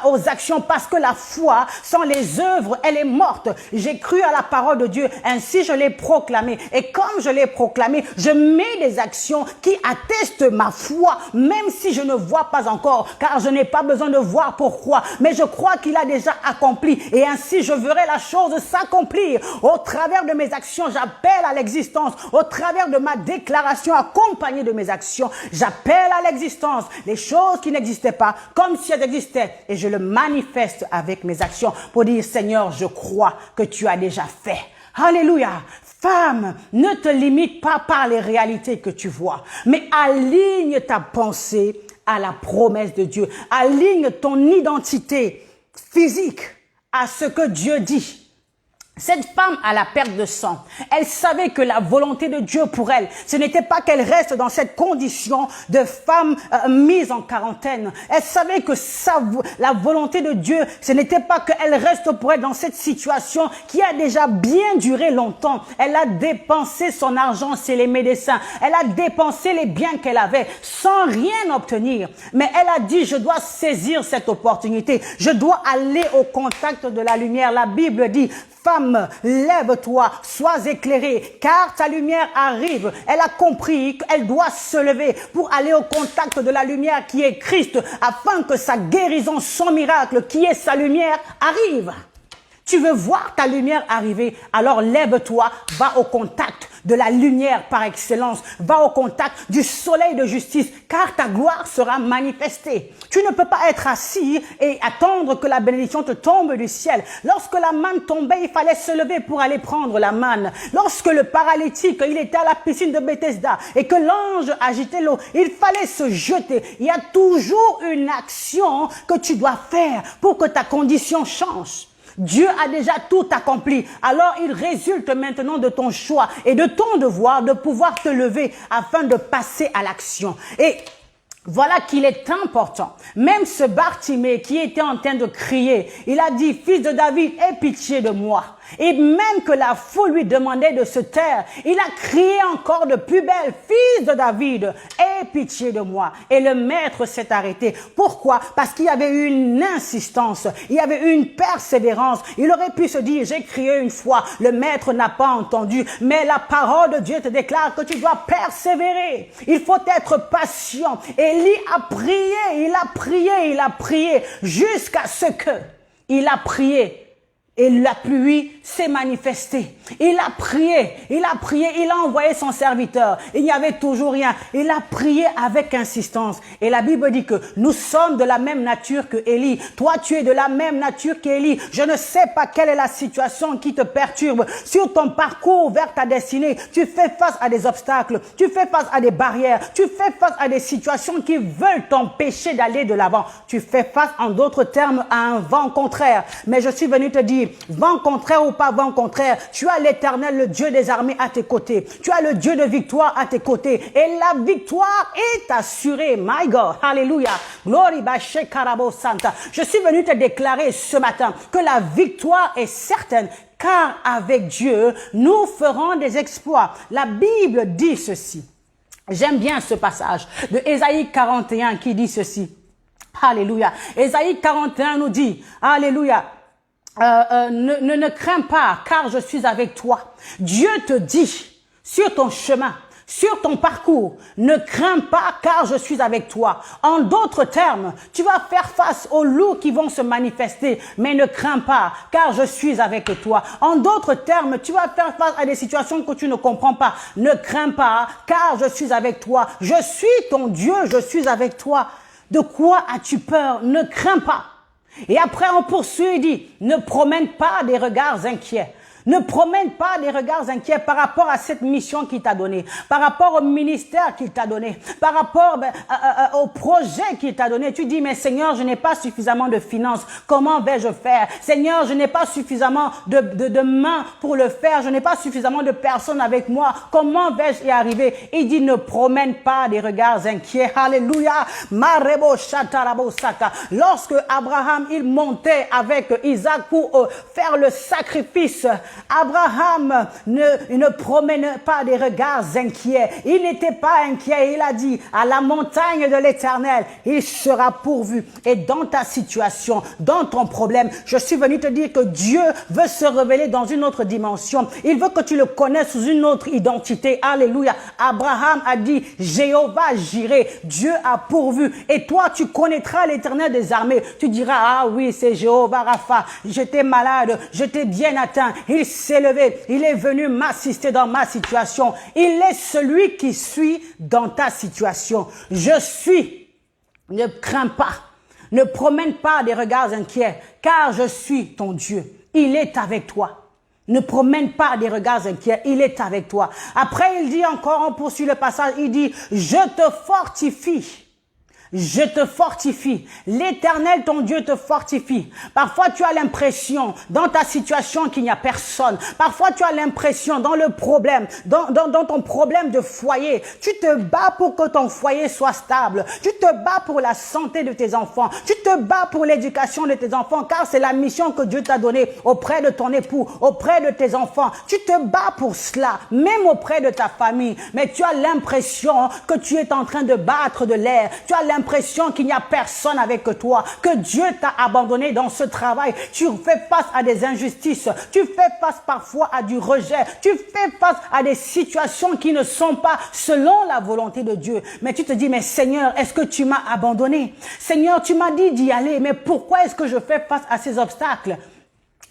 Speaker 1: aux actions parce que la foi, sans les œuvres, elle est morte. J'ai cru à la parole de Dieu. Ainsi, je l'ai proclamée. Et comme je l'ai proclamée, je mets des actions qui attestent ma foi, même si je ne vois pas encore, car je n'ai pas besoin de voir pourquoi. Mais je crois qu'il a déjà accompli et ainsi je verrai la chose s'accomplir. Au travers de mes actions, j'appelle à l'existence. Au travers de ma déclaration accompagnée de mes actions, j'appelle à l'existence les choses qui n'existaient pas comme si elles existaient et je le manifeste avec mes actions pour dire Seigneur, je crois que tu as déjà fait. Alléluia. Femme, ne te limite pas par les réalités que tu vois, mais aligne ta pensée à la promesse de Dieu. Aligne ton identité physique à ce que Dieu dit. Cette femme à la perte de sang, elle savait que la volonté de Dieu pour elle, ce n'était pas qu'elle reste dans cette condition de femme mise en quarantaine. Elle savait que la volonté de Dieu, ce n'était pas qu'elle reste pour elle dans cette situation qui a déjà bien duré longtemps. Elle a dépensé son argent chez les médecins. Elle a dépensé les biens qu'elle avait sans rien obtenir. Mais elle a dit, je dois saisir cette opportunité. Je dois aller au contact de la lumière. La Bible dit, femme, lève-toi, sois éclairée, car ta lumière arrive. Elle a compris qu'elle doit se lever pour aller au contact de la lumière qui est Christ, afin que sa guérison, son miracle, qui est sa lumière, arrive. Tu veux voir ta lumière arriver, alors lève-toi, va au contact de la lumière par excellence, va au contact du soleil de justice, car ta gloire sera manifestée. Tu ne peux pas être assis et attendre que la bénédiction te tombe du ciel. Lorsque la manne tombait, il fallait se lever pour aller prendre la manne. Lorsque le paralytique, il était à la piscine de Bethesda et que l'ange agitait l'eau, il fallait se jeter. Il y a toujours une action que tu dois faire pour que ta condition change. Dieu a déjà tout accompli. Alors il résulte maintenant de ton choix et de ton devoir de pouvoir te lever afin de passer à l'action. Et voilà qu'il est important. Même ce Bartimée qui était en train de crier, il a dit, fils de David, aie pitié de moi. Et même que la foule lui demandait de se taire, il a crié encore de plus belle, fils de David, aie pitié de moi. Et le maître s'est arrêté. Pourquoi? Parce qu'il y avait eu une insistance, il y avait eu une persévérance. Il aurait pu se dire, j'ai crié une fois, le maître n'a pas entendu. Mais la parole de Dieu te déclare que tu dois persévérer. Il faut être patient. Élie a prié, jusqu'à ce que il a prié. Et la pluie s'est manifestée. Il a prié, il a envoyé son serviteur. Il n'y avait toujours rien. Il a prié avec insistance. Et la Bible dit que nous sommes de la même nature que Élie. Toi, tu es de la même nature qu'Élie. Je ne sais pas quelle est la situation qui te perturbe. Sur ton parcours vers ta destinée, tu fais face à des obstacles. Tu fais face à des barrières. Tu fais face à des situations qui veulent t'empêcher d'aller de l'avant. Tu fais face, en d'autres termes, à un vent contraire. Mais je suis venu te dire, vent contraire ou pas vent contraire, tu as l'Éternel, le Dieu des armées à tes côtés. Tu as le Dieu de victoire à tes côtés. Et la victoire est assurée. My God, hallelujah. Glory by Karabo Santa. Je suis venu te déclarer ce matin que la victoire est certaine, car avec Dieu, nous ferons des exploits. La Bible dit ceci. J'aime bien ce passage de Ésaïe 41 qui dit ceci. Alléluia. Ésaïe 41 nous dit, alléluia. Ne crains pas, car je suis avec toi. Dieu te dit, sur ton chemin, sur ton parcours, ne crains pas, car je suis avec toi. En d'autres termes, tu vas faire face aux loups qui vont se manifester, mais ne crains pas, car je suis avec toi. En d'autres termes, tu vas faire face à des situations que tu ne comprends pas. Ne crains pas, car je suis avec toi. Je suis ton Dieu, je suis avec toi. De quoi as-tu peur? Ne crains pas. Et après, on poursuit et dit, ne promène pas des regards inquiets. Ne promène pas des regards inquiets par rapport à cette mission qu'il t'a donnée, par rapport au ministère qu'il t'a donné, par rapport au projet qu'il t'a donné. Tu dis, mais Seigneur, je n'ai pas suffisamment de finances. Comment vais-je faire? Seigneur, je n'ai pas suffisamment de mains pour le faire. Je n'ai pas suffisamment de personnes avec moi. Comment vais-je y arriver? Il dit, ne promène pas des regards inquiets. Alléluia. Marebo shatarabo sata. Lorsque Abraham, il montait avec Isaac pour faire le sacrifice, Abraham ne promenait pas des regards inquiets. Il n'était pas inquiet. Il a dit, à la montagne de l'Éternel, il sera pourvu. Et dans ta situation, dans ton problème, je suis venu te dire que Dieu veut se révéler dans une autre dimension. Il veut que tu le connaisses sous une autre identité. Alléluia. Abraham a dit, Jéhovah Jireh, Dieu a pourvu. Et toi, tu connaîtras l'Éternel des armées. Tu diras, ah oui, c'est Jéhovah Rapha. J'étais malade, j'étais bien atteint. Il s'est levé, il est venu m'assister dans ma situation. Il est celui qui suit dans ta situation. Je suis. Ne crains pas. Ne promène pas des regards inquiets, car je suis ton Dieu. Il est avec toi. Ne promène pas des regards inquiets, il est avec toi. Après, il dit encore, on poursuit le passage, il dit, je te fortifie. Je te fortifie. L'Éternel, ton Dieu, te fortifie. Parfois, tu as l'impression, dans ta situation, qu'il n'y a personne. Parfois, tu as l'impression, dans le problème, dans ton problème de foyer, tu te bats pour que ton foyer soit stable. Tu te bats pour la santé de tes enfants. Tu te bats pour l'éducation de tes enfants, car c'est la mission que Dieu t'a donnée auprès de ton époux, auprès de tes enfants. Tu te bats pour cela, même auprès de ta famille. Mais tu as l'impression que tu es en train de battre de l'air. Tu as l'impression qu'il n'y a personne avec toi, que Dieu t'a abandonné dans ce travail. Tu fais face à des injustices, tu fais face parfois à du rejet, tu fais face à des situations qui ne sont pas selon la volonté de Dieu. Mais tu te dis, mais Seigneur, est-ce que tu m'as abandonné? Seigneur, tu m'as dit d'y aller, mais pourquoi est-ce que je fais face à ces obstacles?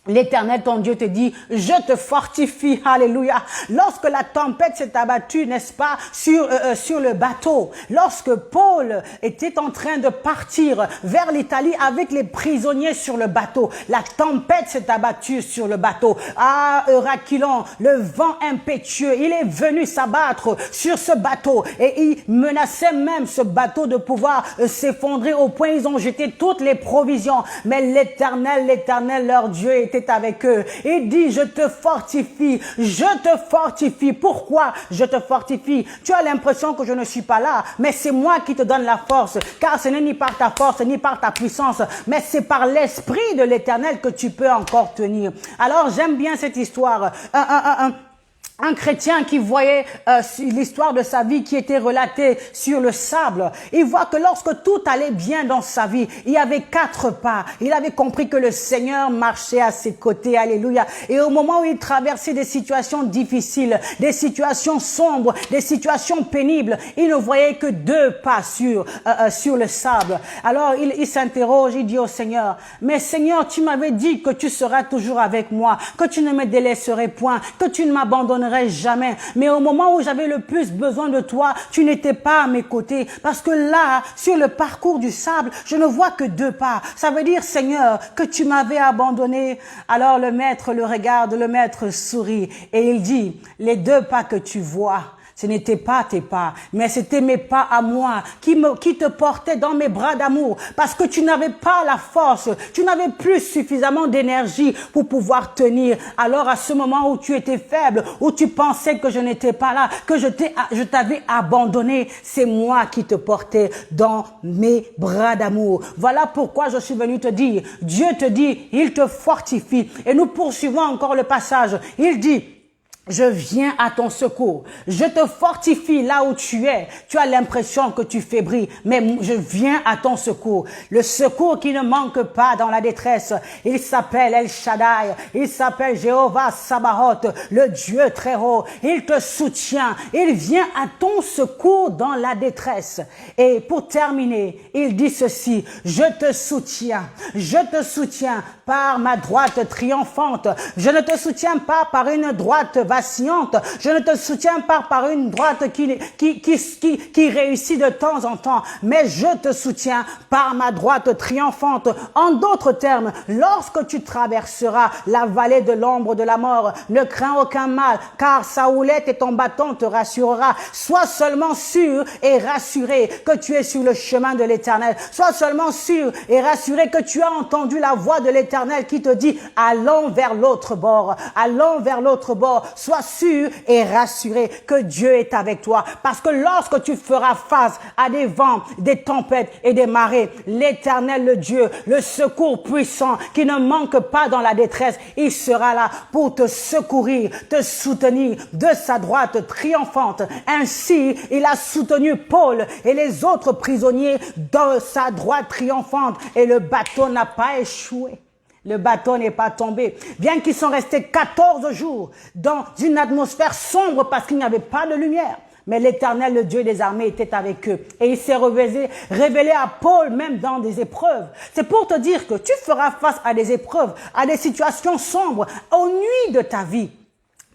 Speaker 1: L'Éternel, ton Dieu, te dit, je te fortifie, alléluia. Lorsque la tempête s'est abattue, n'est-ce pas, sur le bateau, lorsque Paul était en train de partir vers l'Italie avec les prisonniers sur le bateau, la tempête s'est abattue sur le bateau. Ah, Euraquilon, le vent impétueux, il est venu s'abattre sur ce bateau et il menaçait même ce bateau de pouvoir s'effondrer au point ils ont jeté toutes les provisions. Mais l'Éternel, leur Dieu, était avec eux. Il dit, je te fortifie, je te fortifie. Pourquoi je te fortifie? Tu as l'impression que je ne suis pas là, mais c'est moi qui te donne la force, car ce n'est ni par ta force, ni par ta puissance, mais c'est par l'Esprit de l'Éternel que tu peux encore tenir. Alors, j'aime bien cette histoire. Un chrétien qui voyait l'histoire de sa vie qui était relatée sur le sable, il voit que lorsque tout allait bien dans sa vie, il y avait 4 pas. Il avait compris que le Seigneur marchait à ses côtés, alléluia. Et au moment où il traversait des situations difficiles, des situations sombres, des situations pénibles, il ne voyait que 2 pas sur le sable. Alors il s'interroge, il dit au Seigneur, mais Seigneur, tu m'avais dit que tu seras toujours avec moi, que tu ne me délaisserais point, que tu ne m'abandonnerais jamais. Mais au moment où j'avais le plus besoin de toi, tu n'étais pas à mes côtés. Parce que là, sur le parcours du sable, je ne vois que 2 pas. Ça veut dire, Seigneur, que tu m'avais abandonné. Alors le maître le regarde, le maître sourit et il dit, les 2 pas que tu vois, ce n'étaient pas tes pas, mais c'était mes pas à moi qui te portaient dans mes bras d'amour parce que tu n'avais pas la force, tu n'avais plus suffisamment d'énergie pour pouvoir tenir. Alors à ce moment où tu étais faible, où tu pensais que je n'étais pas là, que je t'avais abandonné, c'est moi qui te portais dans mes bras d'amour. Voilà pourquoi je suis venu te dire, Dieu te dit, il te fortifie. Et nous poursuivons encore le passage. Il dit, je viens à ton secours. Je te fortifie là où tu es. Tu as l'impression que tu faiblis, mais je viens à ton secours. Le secours qui ne manque pas dans la détresse. Il s'appelle El Shaddai. Il s'appelle Jéhovah Sabaoth, le Dieu très haut. Il te soutient. Il vient à ton secours dans la détresse. Et pour terminer, il dit ceci. Je te soutiens. Je te soutiens par ma droite triomphante. Je ne te soutiens pas par une droite vacillante. Je ne te soutiens pas par une droite qui réussit de temps en temps, mais je te soutiens par ma droite triomphante. En d'autres termes, lorsque tu traverseras la vallée de l'ombre de la mort, ne crains aucun mal, car sa houlette et ton bâton te rassurera. Sois seulement sûr et rassuré que tu es sur le chemin de l'Éternel. Sois seulement sûr et rassuré que tu as entendu la voix de l'Éternel qui te dit, allons vers l'autre bord. Allons vers l'autre bord. Sois sûr et rassuré que Dieu est avec toi. Parce que lorsque tu feras face à des vents, des tempêtes et des marées, l'Éternel, le Dieu, le secours puissant qui ne manque pas dans la détresse, il sera là pour te secourir, te soutenir de sa droite triomphante. Ainsi, il a soutenu Paul et les autres prisonniers de sa droite triomphante et le bateau n'a pas échoué. Le bateau n'est pas tombé. Bien qu'ils sont restés 14 jours dans une atmosphère sombre parce qu'il n'y avait pas de lumière. Mais l'Éternel, le Dieu des armées, était avec eux. Et il s'est révélé à Paul même dans des épreuves. C'est pour te dire que tu feras face à des épreuves, à des situations sombres, aux nuits de ta vie.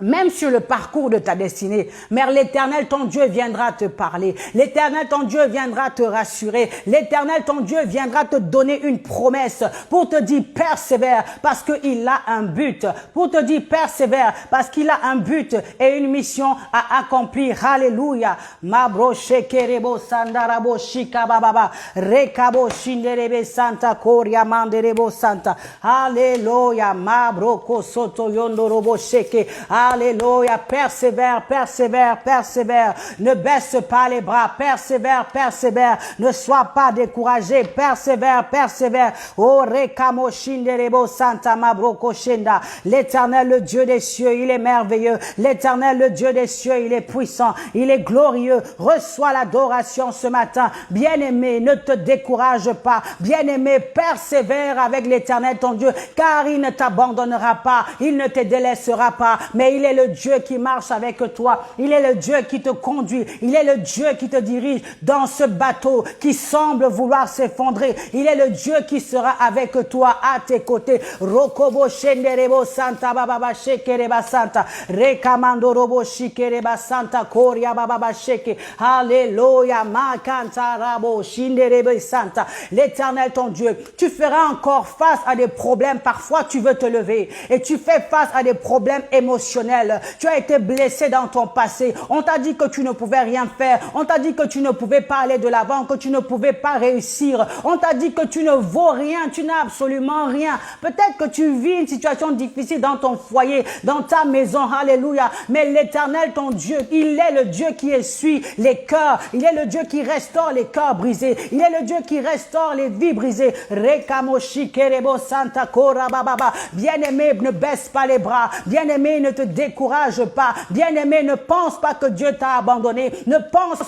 Speaker 1: Même sur le parcours de ta destinée, mais l'Éternel, ton Dieu, viendra te parler. L'Éternel, ton Dieu, viendra te rassurer. L'Éternel, ton Dieu, viendra te donner une promesse pour te dire persévère parce qu'il a un but. Pour te dire persévère parce qu'il a un but et une mission à accomplir. Alléluia. Mabro shekerebo sandarabo shikababa. Rekabo shinderebe santa koria manderebo santa. Alléluia. Mabro kosoto yondorobo sheke. Alléluia, persévère, persévère, persévère. Ne baisse pas les bras, persévère, persévère. Ne sois pas découragé, persévère, persévère. Oh, rekamo shinderebo santa mabroko shenda. L'Éternel, le Dieu des cieux, il est merveilleux. L'Éternel, le Dieu des cieux, il est puissant, il est glorieux. Reçois l'adoration ce matin. Bien-aimé, ne te décourage pas. Bien-aimé, persévère avec l'Éternel, ton Dieu, car il ne t'abandonnera pas, il ne te délaissera pas, mais il est le Dieu qui marche avec toi. Il est le Dieu qui te conduit. Il est le Dieu qui te dirige dans ce bateau qui semble vouloir s'effondrer. Il est le Dieu qui sera avec toi à tes côtés. Rokobo shenderebo santa bababa shekereba santa. Rekamando robo shikereba santa koria bababa sheke. Alléluia. Makanta rabo shinderebe santa. L'Éternel ton Dieu, tu feras encore face à des problèmes. Parfois tu veux te lever et tu fais face à des problèmes émotionnels. Tu as été blessé dans ton passé. On t'a dit que tu ne pouvais rien faire. On t'a dit que tu ne pouvais pas aller de l'avant, que tu ne pouvais pas réussir. On t'a dit que tu ne vaux rien, tu n'as absolument rien. Peut-être que tu vis une situation difficile dans ton foyer, dans ta maison. Alléluia. Mais l'Éternel, ton Dieu, il est le Dieu qui essuie les cœurs. Il est le Dieu qui restaure les cœurs brisés. Il est le Dieu qui restaure les vies brisées. Rekamoshi kerebo santa kora bababa. Bien-aimé, ne baisse pas les bras. Bien-aimé, ne te décourage pas. Bien-aimé, ne pense pas que Dieu t'a abandonné. Ne pense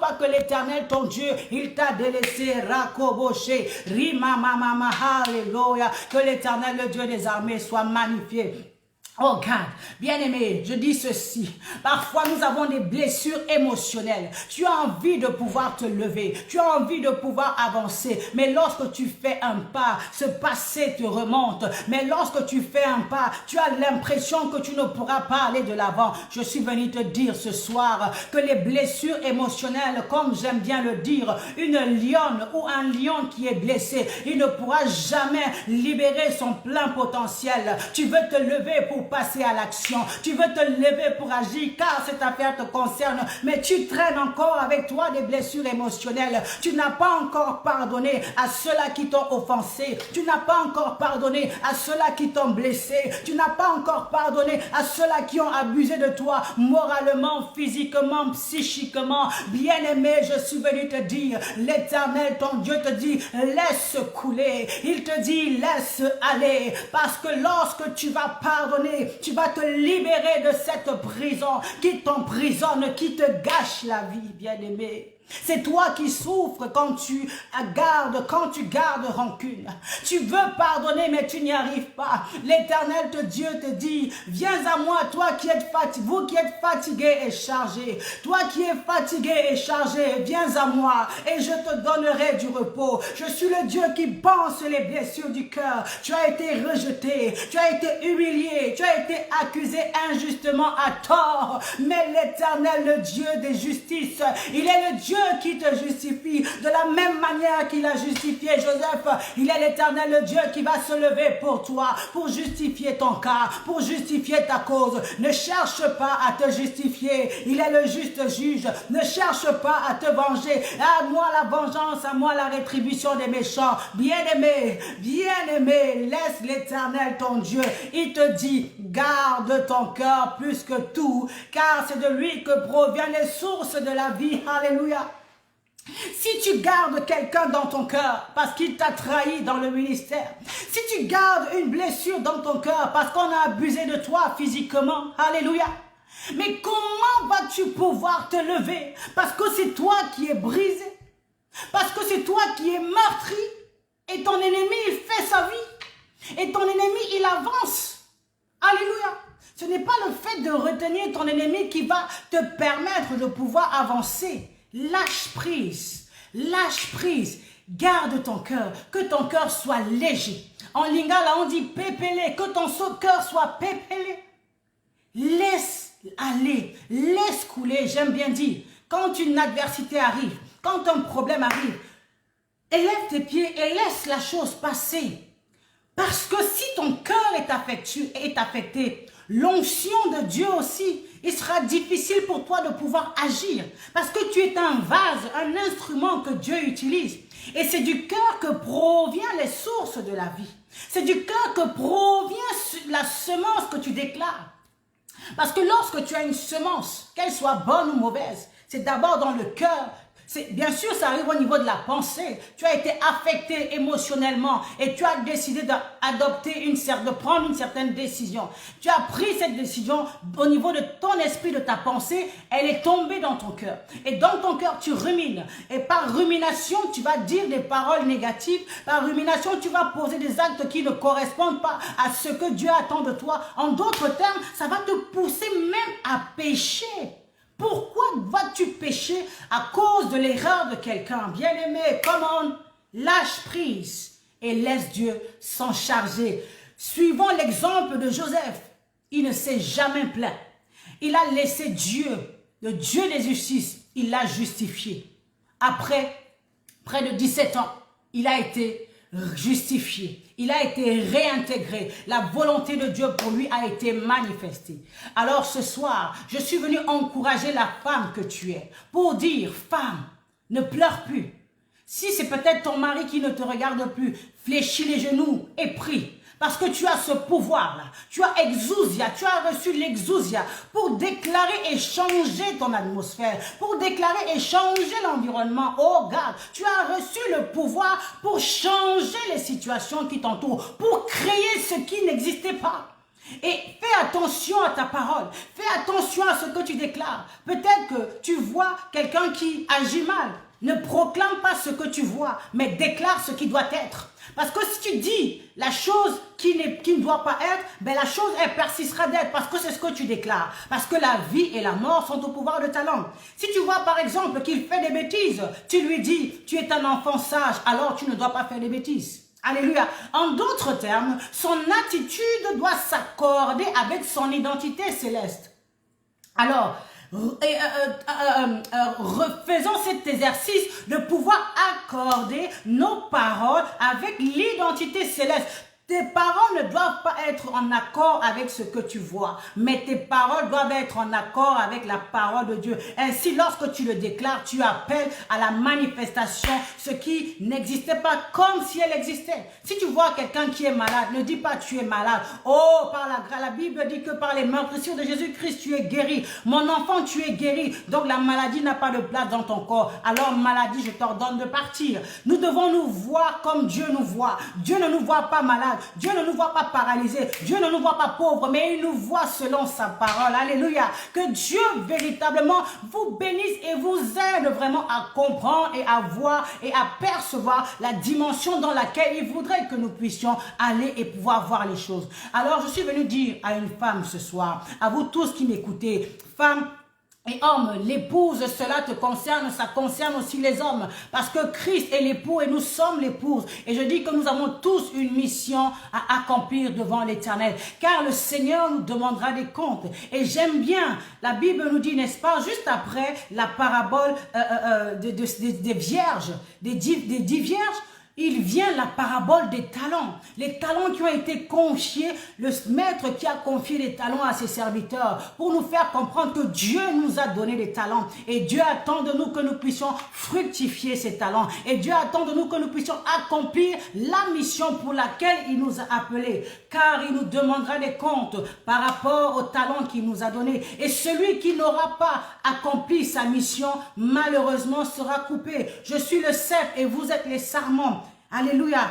Speaker 1: pas que l'Éternel, ton Dieu, il t'a délaissé. Rakoboché, Rima mama, alléluia. Que l'Éternel, le Dieu des armées, soit magnifié. Oh God, bien-aimé, je dis ceci. Parfois, nous avons des blessures émotionnelles. Tu as envie de pouvoir te lever. Tu as envie de pouvoir avancer. Mais lorsque tu fais un pas, ce passé te remonte. Mais lorsque tu fais un pas, tu as l'impression que tu ne pourras pas aller de l'avant. Je suis venu te dire ce soir que les blessures émotionnelles, comme j'aime bien le dire, une lionne ou un lion qui est blessé, il ne pourra jamais libérer son plein potentiel. Tu veux te lever pour passer à l'action. Tu veux te lever pour agir car cette affaire te concerne, mais tu traînes encore avec toi des blessures émotionnelles. Tu n'as pas encore pardonné à ceux-là qui t'ont offensé. Tu n'as pas encore pardonné à ceux-là qui t'ont blessé. Tu n'as pas encore pardonné à ceux-là qui ont abusé de toi moralement, physiquement, psychiquement. Bien-aimé, je suis venu te dire, l'Éternel, ton Dieu te dit, laisse couler. Il te dit, laisse aller. Parce que lorsque tu vas pardonner, tu vas te libérer de cette prison qui t'emprisonne, qui te gâche la vie, bien-aimé. C'est toi qui souffres quand tu gardes rancune. Tu veux pardonner, mais tu n'y arrives pas. L'Éternel, Dieu te dit, viens à moi, toi qui êtes fatigué, vous qui êtes fatigué et chargé. Toi qui es fatigué et chargé, viens à moi et je te donnerai du repos. Je suis le Dieu qui pense les blessures du cœur. Tu as été rejeté, tu as été humilié, tu as été accusé injustement à tort. Mais l'Éternel, le Dieu des justices, il est le Dieu qui te justifie de la même manière qu'il a justifié Joseph. Il est l'Éternel, le Dieu qui va se lever pour toi, pour justifier ton cas, pour justifier ta cause. Ne cherche pas à te justifier. Il est le juste juge. Ne cherche pas à te venger. À moi la vengeance, à moi la rétribution des méchants. Bien-aimé, laisse l'Éternel ton Dieu. Il te dit, garde ton cœur plus que tout, car c'est de lui que proviennent les sources de la vie. Alléluia. Si tu gardes quelqu'un dans ton cœur parce qu'il t'a trahi dans le ministère, si tu gardes une blessure dans ton cœur parce qu'on a abusé de toi physiquement, alléluia, mais comment vas-tu pouvoir te lever parce que c'est toi qui es brisé, parce que c'est toi qui es meurtri et ton ennemi il fait sa vie et ton ennemi il avance, alléluia. Ce n'est pas le fait de retenir ton ennemi qui va te permettre de pouvoir avancer. Lâche prise, garde ton cœur, que ton cœur soit léger. En lingala, on dit pépélé, que ton cœur soit pépélé. Laisse aller, laisse couler, j'aime bien dire. Quand une adversité arrive, quand un problème arrive, élève tes pieds et laisse la chose passer. Parce que si ton cœur est affecté, l'onction de Dieu aussi, il sera difficile pour toi de pouvoir agir. Parce que tu es un vase, un instrument que Dieu utilise. Et c'est du cœur que proviennent les sources de la vie. C'est du cœur que provient la semence que tu déclares. Parce que lorsque tu as une semence, qu'elle soit bonne ou mauvaise, c'est d'abord dans le cœur. Bien sûr, ça arrive au niveau de la pensée. Tu as été affecté émotionnellement et tu as décidé de prendre une certaine décision. Tu as pris cette décision au niveau de ton esprit, de ta pensée. Elle est tombée dans ton cœur. Et dans ton cœur, tu rumines. Et par rumination, tu vas dire des paroles négatives. Par rumination, tu vas poser des actes qui ne correspondent pas à ce que Dieu attend de toi. En d'autres termes, ça va te pousser même à pécher. Pourquoi vas-tu pécher à cause de l'erreur de quelqu'un? Bien-aimé, come on, lâche prise et laisse Dieu s'en charger. Suivons l'exemple de Joseph. Il ne s'est jamais plaint. Il a laissé Dieu, le Dieu des justices, il l'a justifié. Après près de 17 ans, il a été justifié. Il a été réintégré. La volonté de Dieu pour lui a été manifestée. Alors ce soir, je suis venu encourager la femme que tu es pour dire, femme, ne pleure plus. Si c'est peut-être ton mari qui ne te regarde plus, fléchis les genoux et prie. Parce que tu as ce pouvoir-là. Tu as exousia, tu as reçu l'exousia pour déclarer et changer ton atmosphère, pour déclarer et changer l'environnement. Oh God, tu as reçu le pouvoir pour changer les situations qui t'entourent, pour créer ce qui n'existait pas. Et fais attention à ta parole, fais attention à ce que tu déclares. Peut-être que tu vois quelqu'un qui agit mal. Ne proclame pas ce que tu vois, mais déclare ce qui doit être. Parce que si tu dis la chose qui ne doit pas être, ben la chose, elle persistera d'être parce que c'est ce que tu déclares. Parce que la vie et la mort sont au pouvoir de ta langue. Si tu vois par exemple qu'il fait des bêtises, tu lui dis, tu es un enfant sage, alors tu ne dois pas faire des bêtises. Alléluia. En d'autres termes, son attitude doit s'accorder avec son identité céleste. Alors, refaisons cet exercice de pouvoir accorder nos paroles avec l'identité céleste. Tes paroles ne doivent pas être en accord avec ce que tu vois, mais tes paroles doivent être en accord avec la parole de Dieu. Ainsi, lorsque tu le déclares, tu appelles à la manifestation ce qui n'existait pas comme si elle existait. Si tu vois quelqu'un qui est malade, ne dis pas tu es malade. Oh, par la grâce, la Bible dit que par les meurtrissures de Jésus-Christ, tu es guéri. Mon enfant, tu es guéri. Donc la maladie n'a pas de place dans ton corps. Alors maladie, je t'ordonne de partir. Nous devons nous voir comme Dieu nous voit. Dieu ne nous voit pas malades. Dieu ne nous voit pas paralysés. Dieu ne nous voit pas pauvres, mais il nous voit selon sa parole. Alléluia. Que Dieu véritablement vous bénisse et vous aide vraiment à comprendre et à voir et à percevoir la dimension dans laquelle il voudrait que nous puissions aller et pouvoir voir les choses. Alors, je suis venu dire à une femme ce soir, à vous tous qui m'écoutez, femme et homme, l'épouse, cela te concerne, ça concerne aussi les hommes. Parce que Christ est l'époux et nous sommes l'épouse. Et je dis que nous avons tous une mission à accomplir devant l'Éternel. Car le Seigneur nous demandera des comptes. Et j'aime bien, la Bible nous dit, n'est-ce pas, juste après la parabole des vierges, des 10 vierges, il vient la parabole des talents. Les talents qui ont été confiés, le maître qui a confié les talents à ses serviteurs pour nous faire comprendre que Dieu nous a donné des talents. Et Dieu attend de nous que nous puissions fructifier ces talents. Et Dieu attend de nous que nous puissions accomplir la mission pour laquelle il nous a appelés. Car il nous demandera des comptes par rapport aux talents qu'il nous a donnés. Et celui qui n'aura pas accompli sa mission, malheureusement sera coupé. Je suis le cep et vous êtes les sarments. Alléluia.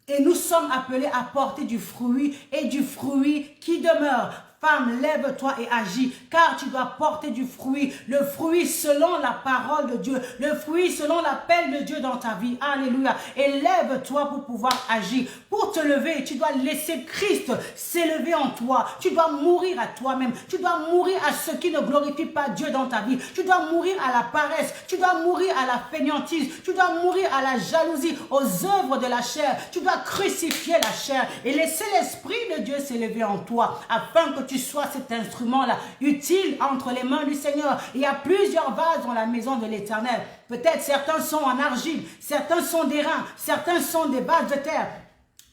Speaker 1: Et nous sommes appelés à porter du fruit et du fruit qui demeure. Femme, lève-toi et agis, car tu dois porter du fruit, le fruit selon la parole de Dieu, le fruit selon l'appel de Dieu dans ta vie. Alléluia. Et lève-toi pour pouvoir agir. Pour te lever, tu dois laisser Christ s'élever en toi. Tu dois mourir à toi-même. Tu dois mourir à ce qui ne glorifie pas Dieu dans ta vie. Tu dois mourir à la paresse. Tu dois mourir à la fainéantise. Tu dois mourir à la jalousie, aux œuvres de la chair. Tu dois crucifier la chair et laisser l'Esprit de Dieu s'élever en toi, afin que tu sois cet instrument-là, utile entre les mains du Seigneur. Il y a plusieurs vases dans la maison de l'Éternel. Peut-être certains sont en argile, certains sont d'airain, certains sont des vases de terre.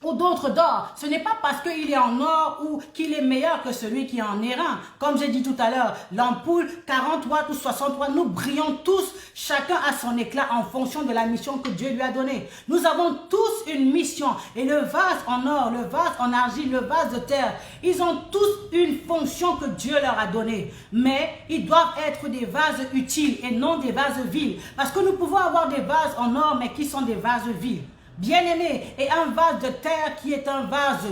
Speaker 1: ou d'autres d'or. Ce n'est pas parce qu'il est en or ou qu'il est meilleur que celui qui est en airain. Comme j'ai dit tout à l'heure, l'ampoule, 40 watts ou 60 watts, nous brillons tous, chacun a son éclat en fonction de la mission que Dieu lui a donnée. Nous avons tous une mission. Et le vase en or, le vase en argile, le vase de terre, ils ont tous une fonction que Dieu leur a donnée. Mais ils doivent être des vases utiles et non des vases vils. Parce que nous pouvons avoir des vases en or, mais qui sont des vases vils. Bien-aimé, et un vase de terre qui est un vase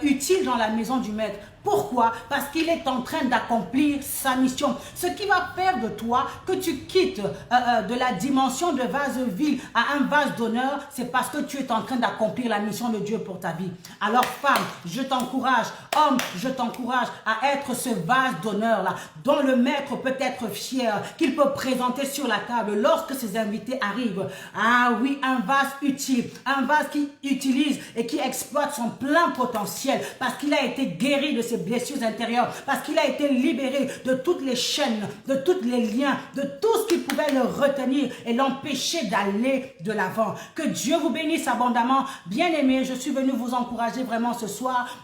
Speaker 1: utile dans la maison du maître. Pourquoi? Parce qu'il est en train d'accomplir sa mission. Ce qui va faire de toi que tu quittes de la dimension de vase vil à un vase d'honneur, c'est parce que tu es en train d'accomplir la mission de Dieu pour ta vie. Alors femme, je t'encourage, homme, je t'encourage à être ce vase d'honneur-là, dont le maître peut être fier, qu'il peut présenter sur la table lorsque ses invités arrivent. Ah oui, un vase utile, un vase qui utilise et qui exploite son plein potentiel parce qu'il a été guéri de ses blessures intérieures, parce qu'il a été libéré de toutes les chaînes, de tous les liens, de tout ce qui pouvait le retenir et l'empêcher d'aller de l'avant. Que Dieu vous bénisse abondamment. Bien-aimés, je suis venu vous encourager vraiment ce soir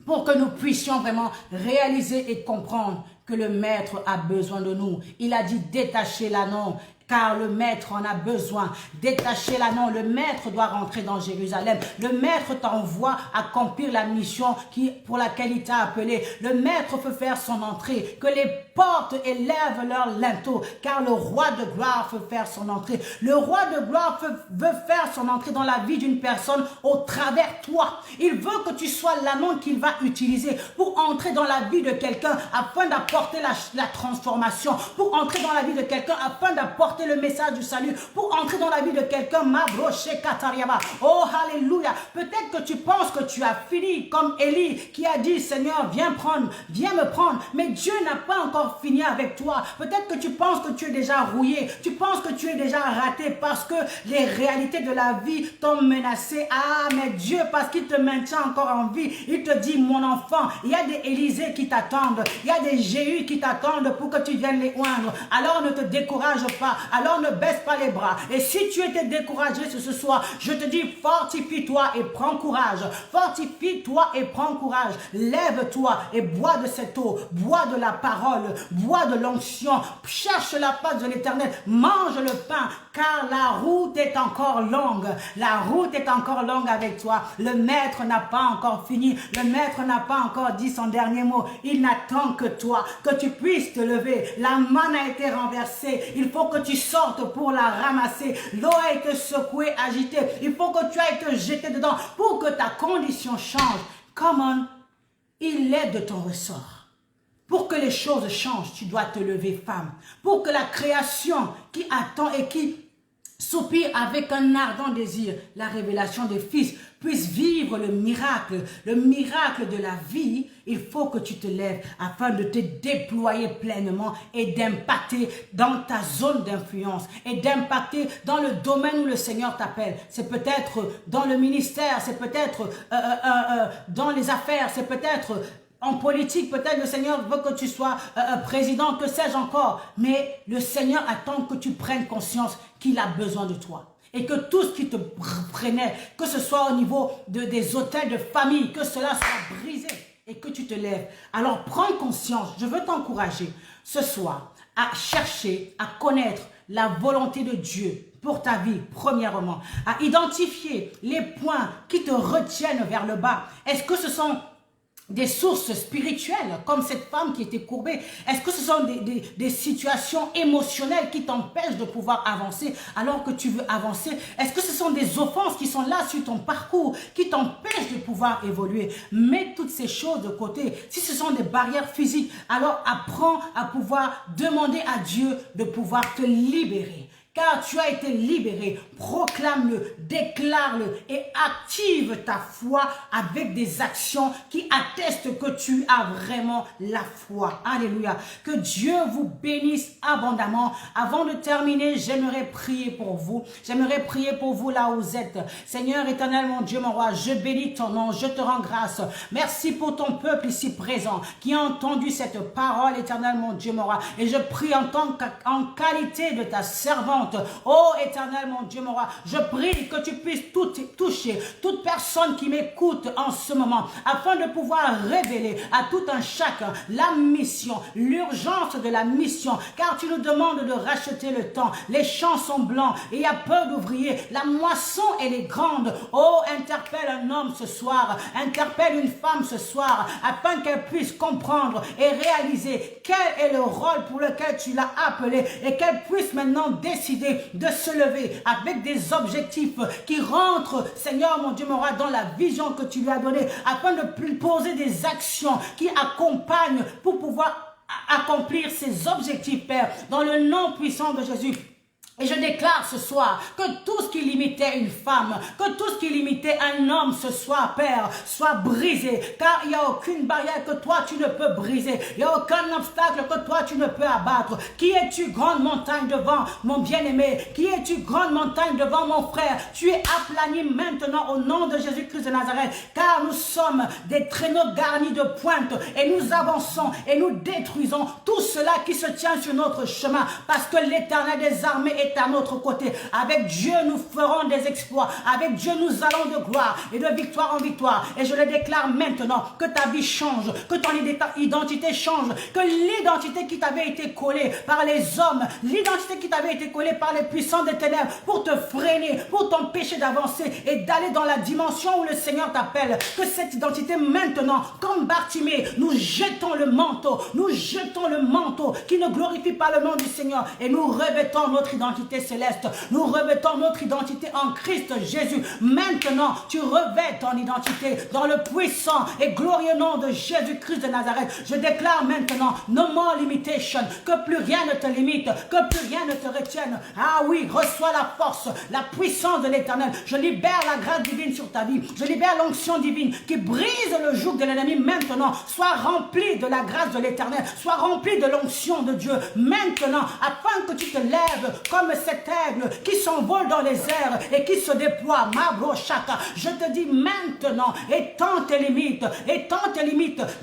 Speaker 1: pour que nous puissions vraiment réaliser et comprendre que le Maître a besoin de nous. Il a dit détachez l'anneau, car le maître en a besoin. Détachez l'anneau, le maître doit rentrer dans Jérusalem. Le maître t'envoie accomplir la mission pour laquelle il t'a appelé. Le maître veut faire son entrée. Que les portes élèvent leur linteau, car le roi de gloire veut faire son entrée. Le roi de gloire veut faire son entrée dans la vie d'une personne au travers toi. Il veut que tu sois l'anneau qu'il va utiliser pour entrer dans la vie de quelqu'un afin d'apporter la transformation, pour entrer dans la vie de quelqu'un afin d'apporter le message du salut, pour entrer dans la vie de quelqu'un. Oh alléluia. Peut-être que tu penses que tu as fini comme Élie qui a dit Seigneur viens me prendre, mais Dieu n'a pas encore fini avec toi. Peut-être que tu penses que tu es déjà rouillé, tu penses que tu es déjà raté parce que les réalités de la vie t'ont menacé. Ah mais Dieu, parce qu'il te maintient encore en vie, il te dit mon enfant, il y a des Élysées qui t'attendent, il y a des Jéhu qui t'attendent pour que tu viennes les oindre. Alors ne te décourage pas, alors ne baisse pas les bras. Et si tu étais découragé ce soir, je te dis fortifie-toi et prends courage. Fortifie-toi et prends courage. Lève-toi et bois de cette eau, bois de la parole, bois de l'onction, cherche la face de l'Éternel, mange le pain, car la route est encore longue. La route est encore longue avec toi. Le maître n'a pas encore fini. Le maître n'a pas encore dit son dernier mot. Il n'attend que toi, que tu puisses te lever. La manne a été renversée. Il faut que tu sortes pour la ramasser. L'eau a été secouée, agitée. Il faut que tu ailles te jeter dedans pour que ta condition change. Come on, il est de ton ressort. Pour que les choses changent, tu dois te lever, femme. Pour que la création qui attend et qui soupire avec un ardent désir, la révélation des fils, puisse vivre le miracle de la vie, il faut que tu te lèves afin de te déployer pleinement et d'impacter dans ta zone d'influence et d'impacter dans le domaine où le Seigneur t'appelle. C'est peut-être dans le ministère, c'est peut-être dans les affaires, c'est peut-être en politique, peut-être le Seigneur veut que tu sois président, que sais-je encore. Mais le Seigneur attend que tu prennes conscience qu'il a besoin de toi. Et que tout ce qui te freinait, que ce soit au niveau des hôtels de famille, que cela soit brisé et que tu te lèves. Alors prends conscience, je veux t'encourager ce soir à chercher, à connaître la volonté de Dieu pour ta vie, premièrement. À identifier les points qui te retiennent vers le bas. Est-ce que ce sont des sources spirituelles, comme cette femme qui était courbée? Est-ce que ce sont des situations émotionnelles qui t'empêchent de pouvoir avancer alors que tu veux avancer? Est-ce que ce sont des offenses qui sont là sur ton parcours, qui t'empêchent de pouvoir évoluer? Mets toutes ces choses de côté. Si ce sont des barrières physiques, alors apprends à pouvoir demander à Dieu de pouvoir te libérer. Car tu as été libéré, proclame-le, déclare-le et active ta foi avec des actions qui attestent que tu as vraiment la foi. Alléluia. Que Dieu vous bénisse abondamment. Avant de terminer, j'aimerais prier pour vous. J'aimerais prier pour vous là où vous êtes. Seigneur éternel, mon Dieu, mon roi, je bénis ton nom, je te rends grâce. Merci pour ton peuple ici présent qui a entendu cette parole, éternel, mon Dieu, mon roi. Et je prie en qualité de ta servante, compte. Oh Éternel, mon Dieu, mon roi, je prie que tu puisses toucher toute personne qui m'écoute en ce moment, afin de pouvoir révéler à tout un chacun la mission, l'urgence de la mission, car tu nous demandes de racheter le temps. Les champs sont blancs et il y a peu d'ouvriers. La moisson, elle est grande. Oh, interpelle un homme ce soir, interpelle une femme ce soir, afin qu'elle puisse comprendre et réaliser quel est le rôle pour lequel tu l'as appelé et qu'elle puisse maintenant décider de se lever avec des objectifs qui rentrent, Seigneur mon Dieu, mon roi, dans la vision que tu lui as donnée, afin de poser des actions qui accompagnent pour pouvoir accomplir ses objectifs, Père, dans le nom puissant de Jésus. Et je déclare ce soir que tout ce qui limitait une femme, que tout ce qui limitait un homme ce soir, Père, soit brisé. Car il n'y a aucune barrière que toi tu ne peux briser. Il n'y a aucun obstacle que toi tu ne peux abattre. Qui es-tu, grande montagne, devant mon bien-aimé? Qui es-tu, grande montagne, devant mon frère? Tu es aplani maintenant au nom de Jésus-Christ de Nazareth. Car nous sommes des traîneaux garnis de pointe et nous avançons et nous détruisons tout cela qui se tient sur notre chemin. Parce que l'Éternel des armées est à notre côté. Avec Dieu, nous ferons des exploits. Avec Dieu, nous allons de gloire et de victoire en victoire. Et je le déclare maintenant, que ta vie change, que ton identité change, que l'identité qui t'avait été collée par les hommes, l'identité qui t'avait été collée par les puissants des ténèbres pour te freiner, pour t'empêcher d'avancer et d'aller dans la dimension où le Seigneur t'appelle, que cette identité maintenant, comme Bartimée, nous jetons le manteau qui ne glorifie pas le nom du Seigneur et nous revêtons notre identité céleste. Nous revêtons notre identité en Christ Jésus. Maintenant, tu revêts ton identité dans le puissant et glorieux nom de Jésus-Christ de Nazareth. Je déclare maintenant, no more limitation, que plus rien ne te limite, que plus rien ne te retienne. Ah oui, reçois la force, la puissance de l'Éternel. Je libère la grâce divine sur ta vie. Je libère l'onction divine qui brise le joug de l'ennemi maintenant. Sois rempli de la grâce de l'Éternel. Sois rempli de l'onction de Dieu maintenant, afin que tu te lèves comme cet aigle qui s'envole dans les airs et qui se déploie. Mabrochaka, je te dis maintenant, étends tes limites,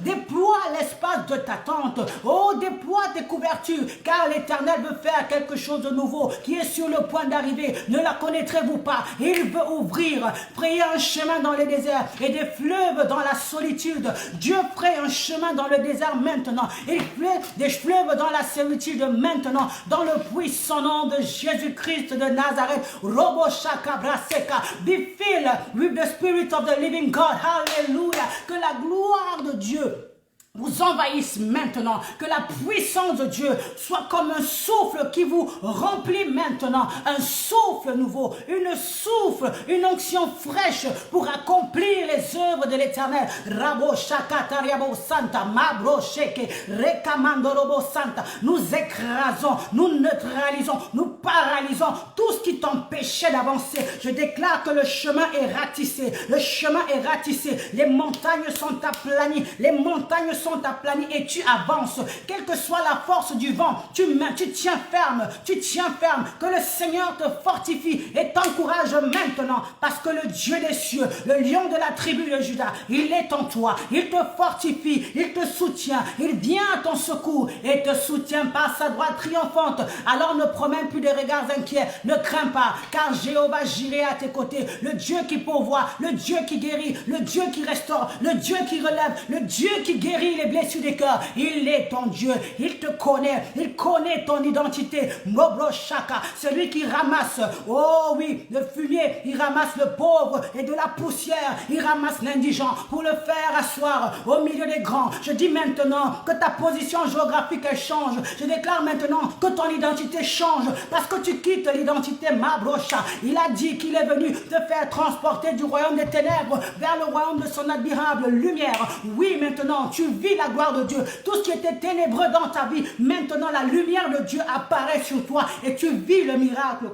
Speaker 1: déploie l'espace de ta tente. Oh, déploie tes couvertures, car l'Éternel veut faire quelque chose de nouveau qui est sur le point d'arriver. Ne la connaîtrez-vous pas? Il veut ouvrir, frayer un chemin dans les déserts et des fleuves dans la solitude. Dieu fraye un chemin dans le désert maintenant. Il fait des fleuves dans la solitude maintenant, dans le puissant nom de Jésus-Christ de Nazareth. Robo Shaka Braseka. Be filled with the Spirit of the living God. Hallelujah. Que la gloire de Dieu vous envahisse maintenant, que la puissance de Dieu soit comme un souffle qui vous remplit maintenant, un souffle nouveau, une onction fraîche pour accomplir les œuvres de l'Éternel. Rabo Shaka Tariabo Santa, Mabro Sheke, Rekamando Robo Santa. Nous écrasons, nous neutralisons, nous paralysons tout ce qui t'empêchait d'avancer. Je déclare que le chemin est ratissé, les montagnes sont aplanies, sont aplanies et tu avances. Quelle que soit la force du vent, tu tiens ferme, que le Seigneur te fortifie et t'encourage maintenant, parce que le Dieu des cieux, le lion de la tribu de Juda, il est en toi, il te fortifie, il te soutient, il vient à ton secours et te soutient par sa droite triomphante. Alors ne promène plus des regards inquiets, ne crains pas, car Jéhovah Jireh à tes côtés, le Dieu qui pourvoit, le Dieu qui guérit, le Dieu qui restaure, le Dieu qui relève, le Dieu qui guérit les blessures des cœurs. Il est ton Dieu, il te connaît, il connaît ton identité. Mobro Shaka, celui qui ramasse, oh oui, le fumier, il ramasse le pauvre et de la poussière, il ramasse l'indigent pour le faire asseoir au milieu des grands. Je dis maintenant que ta position géographique elle change. Je déclare maintenant que ton identité change, parce que tu quittes l'identité Mabrocha. Il a dit qu'il est venu te faire transporter du royaume des ténèbres vers le royaume de son admirable lumière. Oui, maintenant tu vis la gloire de Dieu. Tout ce qui était ténébreux dans ta vie, maintenant la lumière de Dieu apparaît sur toi et tu vis le miracle.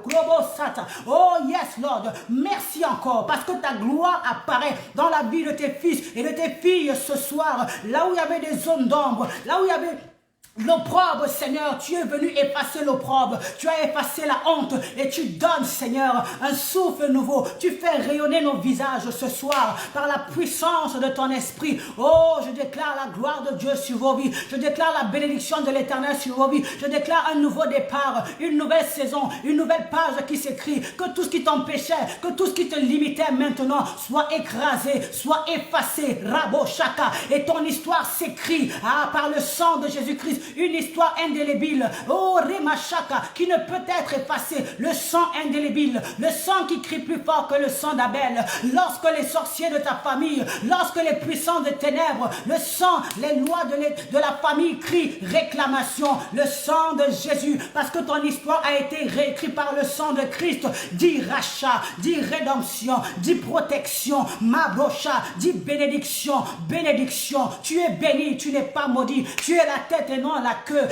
Speaker 1: Oh yes Lord, merci encore parce que ta gloire apparaît dans la vie de tes fils et de tes filles ce soir. Là où il y avait des zones d'ombre, là où il y avait L'opprobre, Seigneur, tu es venu effacer l'opprobre. Tu as effacé la honte et tu donnes, Seigneur, un souffle nouveau. Tu fais rayonner nos visages ce soir par la puissance de ton esprit. Oh, je déclare la gloire de Dieu sur vos vies. Je déclare la bénédiction de l'Éternel sur vos vies. Je déclare un nouveau départ, une nouvelle saison, une nouvelle page qui s'écrit. Que tout ce qui t'empêchait, que tout ce qui te limitait maintenant soit écrasé, soit effacé. Rabo Shaka. Et ton histoire s'écrit par le sang de Jésus-Christ. Une histoire indélébile, oh Remachaka, qui ne peut être effacée. Le sang indélébile, le sang qui crie plus fort que le sang d'Abel. Lorsque les sorciers de ta famille, lorsque les puissants des ténèbres, le sang, les lois de la famille crient réclamation. Le sang de Jésus, parce que ton histoire a été réécrite par le sang de Christ. Dit rachat, dit rédemption, dit protection, mabrocha, dit bénédiction, bénédiction. Tu es béni, tu n'es pas maudit. Tu es la tête et non la queue.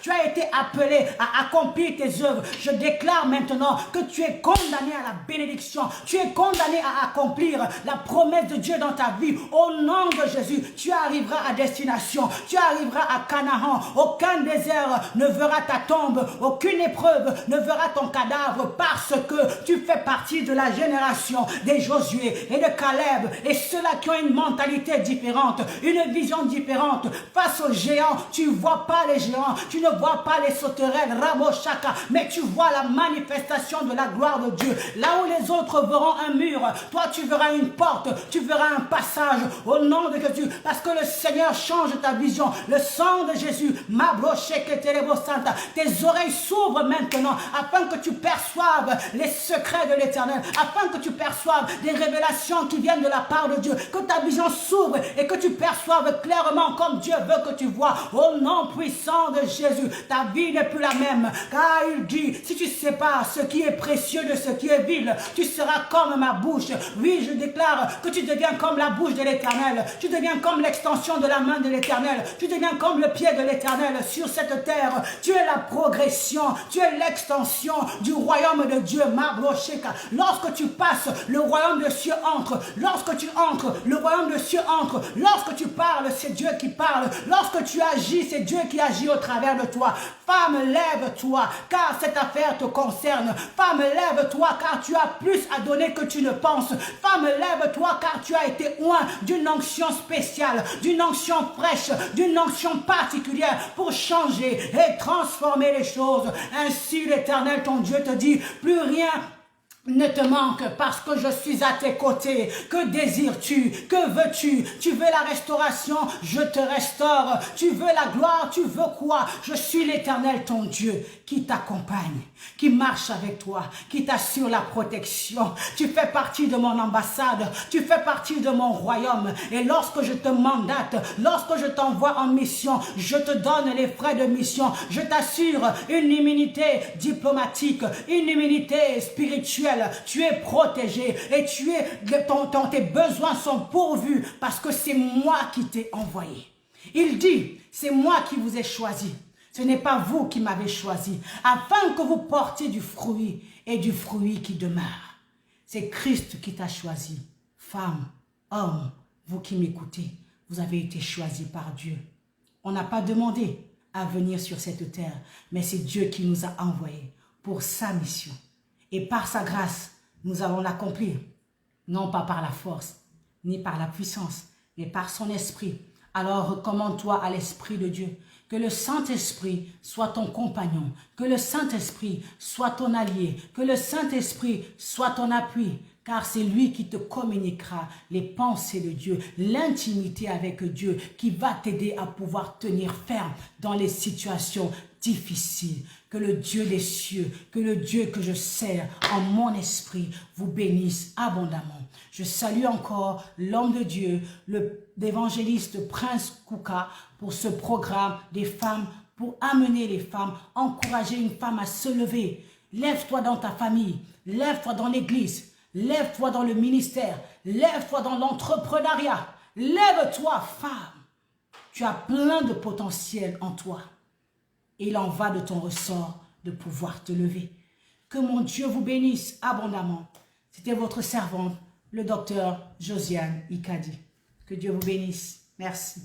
Speaker 1: Tu as été appelé à accomplir tes œuvres. Je déclare maintenant que tu es condamné à la bénédiction. Tu es condamné à accomplir la promesse de Dieu dans ta vie. Au nom de Jésus, tu arriveras à destination. Tu arriveras à Canaan. Aucun désert ne verra ta tombe. Aucune épreuve ne verra ton cadavre, parce que tu fais partie de la génération des Josué et de Caleb, et ceux-là qui ont une mentalité différente, une vision différente. Face aux géants, tu ne vois pas les géants, tu ne vois pas les sauterelles, Raboshaka, mais tu vois la manifestation de la gloire de Dieu. Là où les autres verront un mur, toi tu verras une porte, tu verras un passage au nom de Jésus, parce que le Seigneur change ta vision. Le sang de Jésus, tes oreilles s'ouvrent maintenant afin que tu perçoives les secrets de l'Éternel, afin que tu perçoives des révélations qui viennent de la part de Dieu, que ta vision s'ouvre et que tu perçoives clairement comme Dieu veut que tu vois. Au nom puissant de Jésus, ta vie n'est plus la même, car il dit, si tu sépares ce qui est précieux de ce qui est vil, tu seras comme ma bouche. Oui, je déclare que tu deviens comme la bouche de l'Éternel, tu deviens comme l'extension de la main de l'Éternel, tu deviens comme le pied de l'Éternel sur cette terre. Tu es la progression, tu es l'extension du royaume de Dieu. Lorsque tu passes, le royaume de cieux entre. Lorsque tu entres, le royaume de cieux entre. Lorsque tu parles, c'est Dieu qui parle. Lorsque tu agis, c'est Dieu qui agit au travers de toi. Femme, lève-toi, car cette affaire te concerne. Femme, lève-toi, car tu as plus à donner que tu ne penses. Femme, lève-toi, car tu as été oint d'une onction spéciale, d'une onction fraîche, d'une onction particulière pour changer et transformer les choses. Ainsi, l'Éternel, ton Dieu, te dit, plus rien ne te manque, parce que je suis à tes côtés. Que désires-tu? Que veux-tu? Tu veux la restauration? Je te restaure. Tu veux la gloire? Tu veux quoi? Je suis l'Éternel ton Dieu qui t'accompagne, qui marche avec toi, qui t'assure la protection. Tu fais partie de mon ambassade, tu fais partie de mon royaume, et lorsque je te mandate, lorsque je t'envoie en mission, je te donne les frais de mission. Je t'assure une immunité diplomatique, une immunité spirituelle. Tu es protégé et tes besoins sont pourvus, parce que c'est moi qui t'ai envoyé. Il dit, c'est moi qui vous ai choisi. Ce n'est pas vous qui m'avez choisi, afin que vous portiez du fruit, et du fruit qui demeure. C'est Christ qui t'a choisi. Femme, homme, vous qui m'écoutez, vous avez été choisis par Dieu. On n'a pas demandé à venir sur cette terre, mais c'est Dieu qui nous a envoyés pour sa mission. Et par sa grâce, nous allons l'accomplir, non pas par la force, ni par la puissance, mais par son esprit. Alors recommande-toi à l'Esprit de Dieu. Que le Saint-Esprit soit ton compagnon, que le Saint-Esprit soit ton allié, que le Saint-Esprit soit ton appui, car c'est lui qui te communiquera les pensées de Dieu, l'intimité avec Dieu, qui va t'aider à pouvoir tenir ferme dans les situations difficiles. Que le Dieu des cieux, que le Dieu que je sers en mon esprit vous bénisse abondamment. Je salue encore l'homme de Dieu, l'évangéliste Prince Kouka, pour ce programme des femmes, pour amener les femmes, encourager une femme à se lever. Lève-toi dans ta famille, lève-toi dans l'église, lève-toi dans le ministère, lève-toi dans l'entrepreneuriat, lève-toi femme. Tu as plein de potentiel en toi. Et il en va de ton ressort de pouvoir te lever. Que mon Dieu vous bénisse abondamment. C'était votre servante, le docteur Josiane Ikadi. Que Dieu vous bénisse. Merci.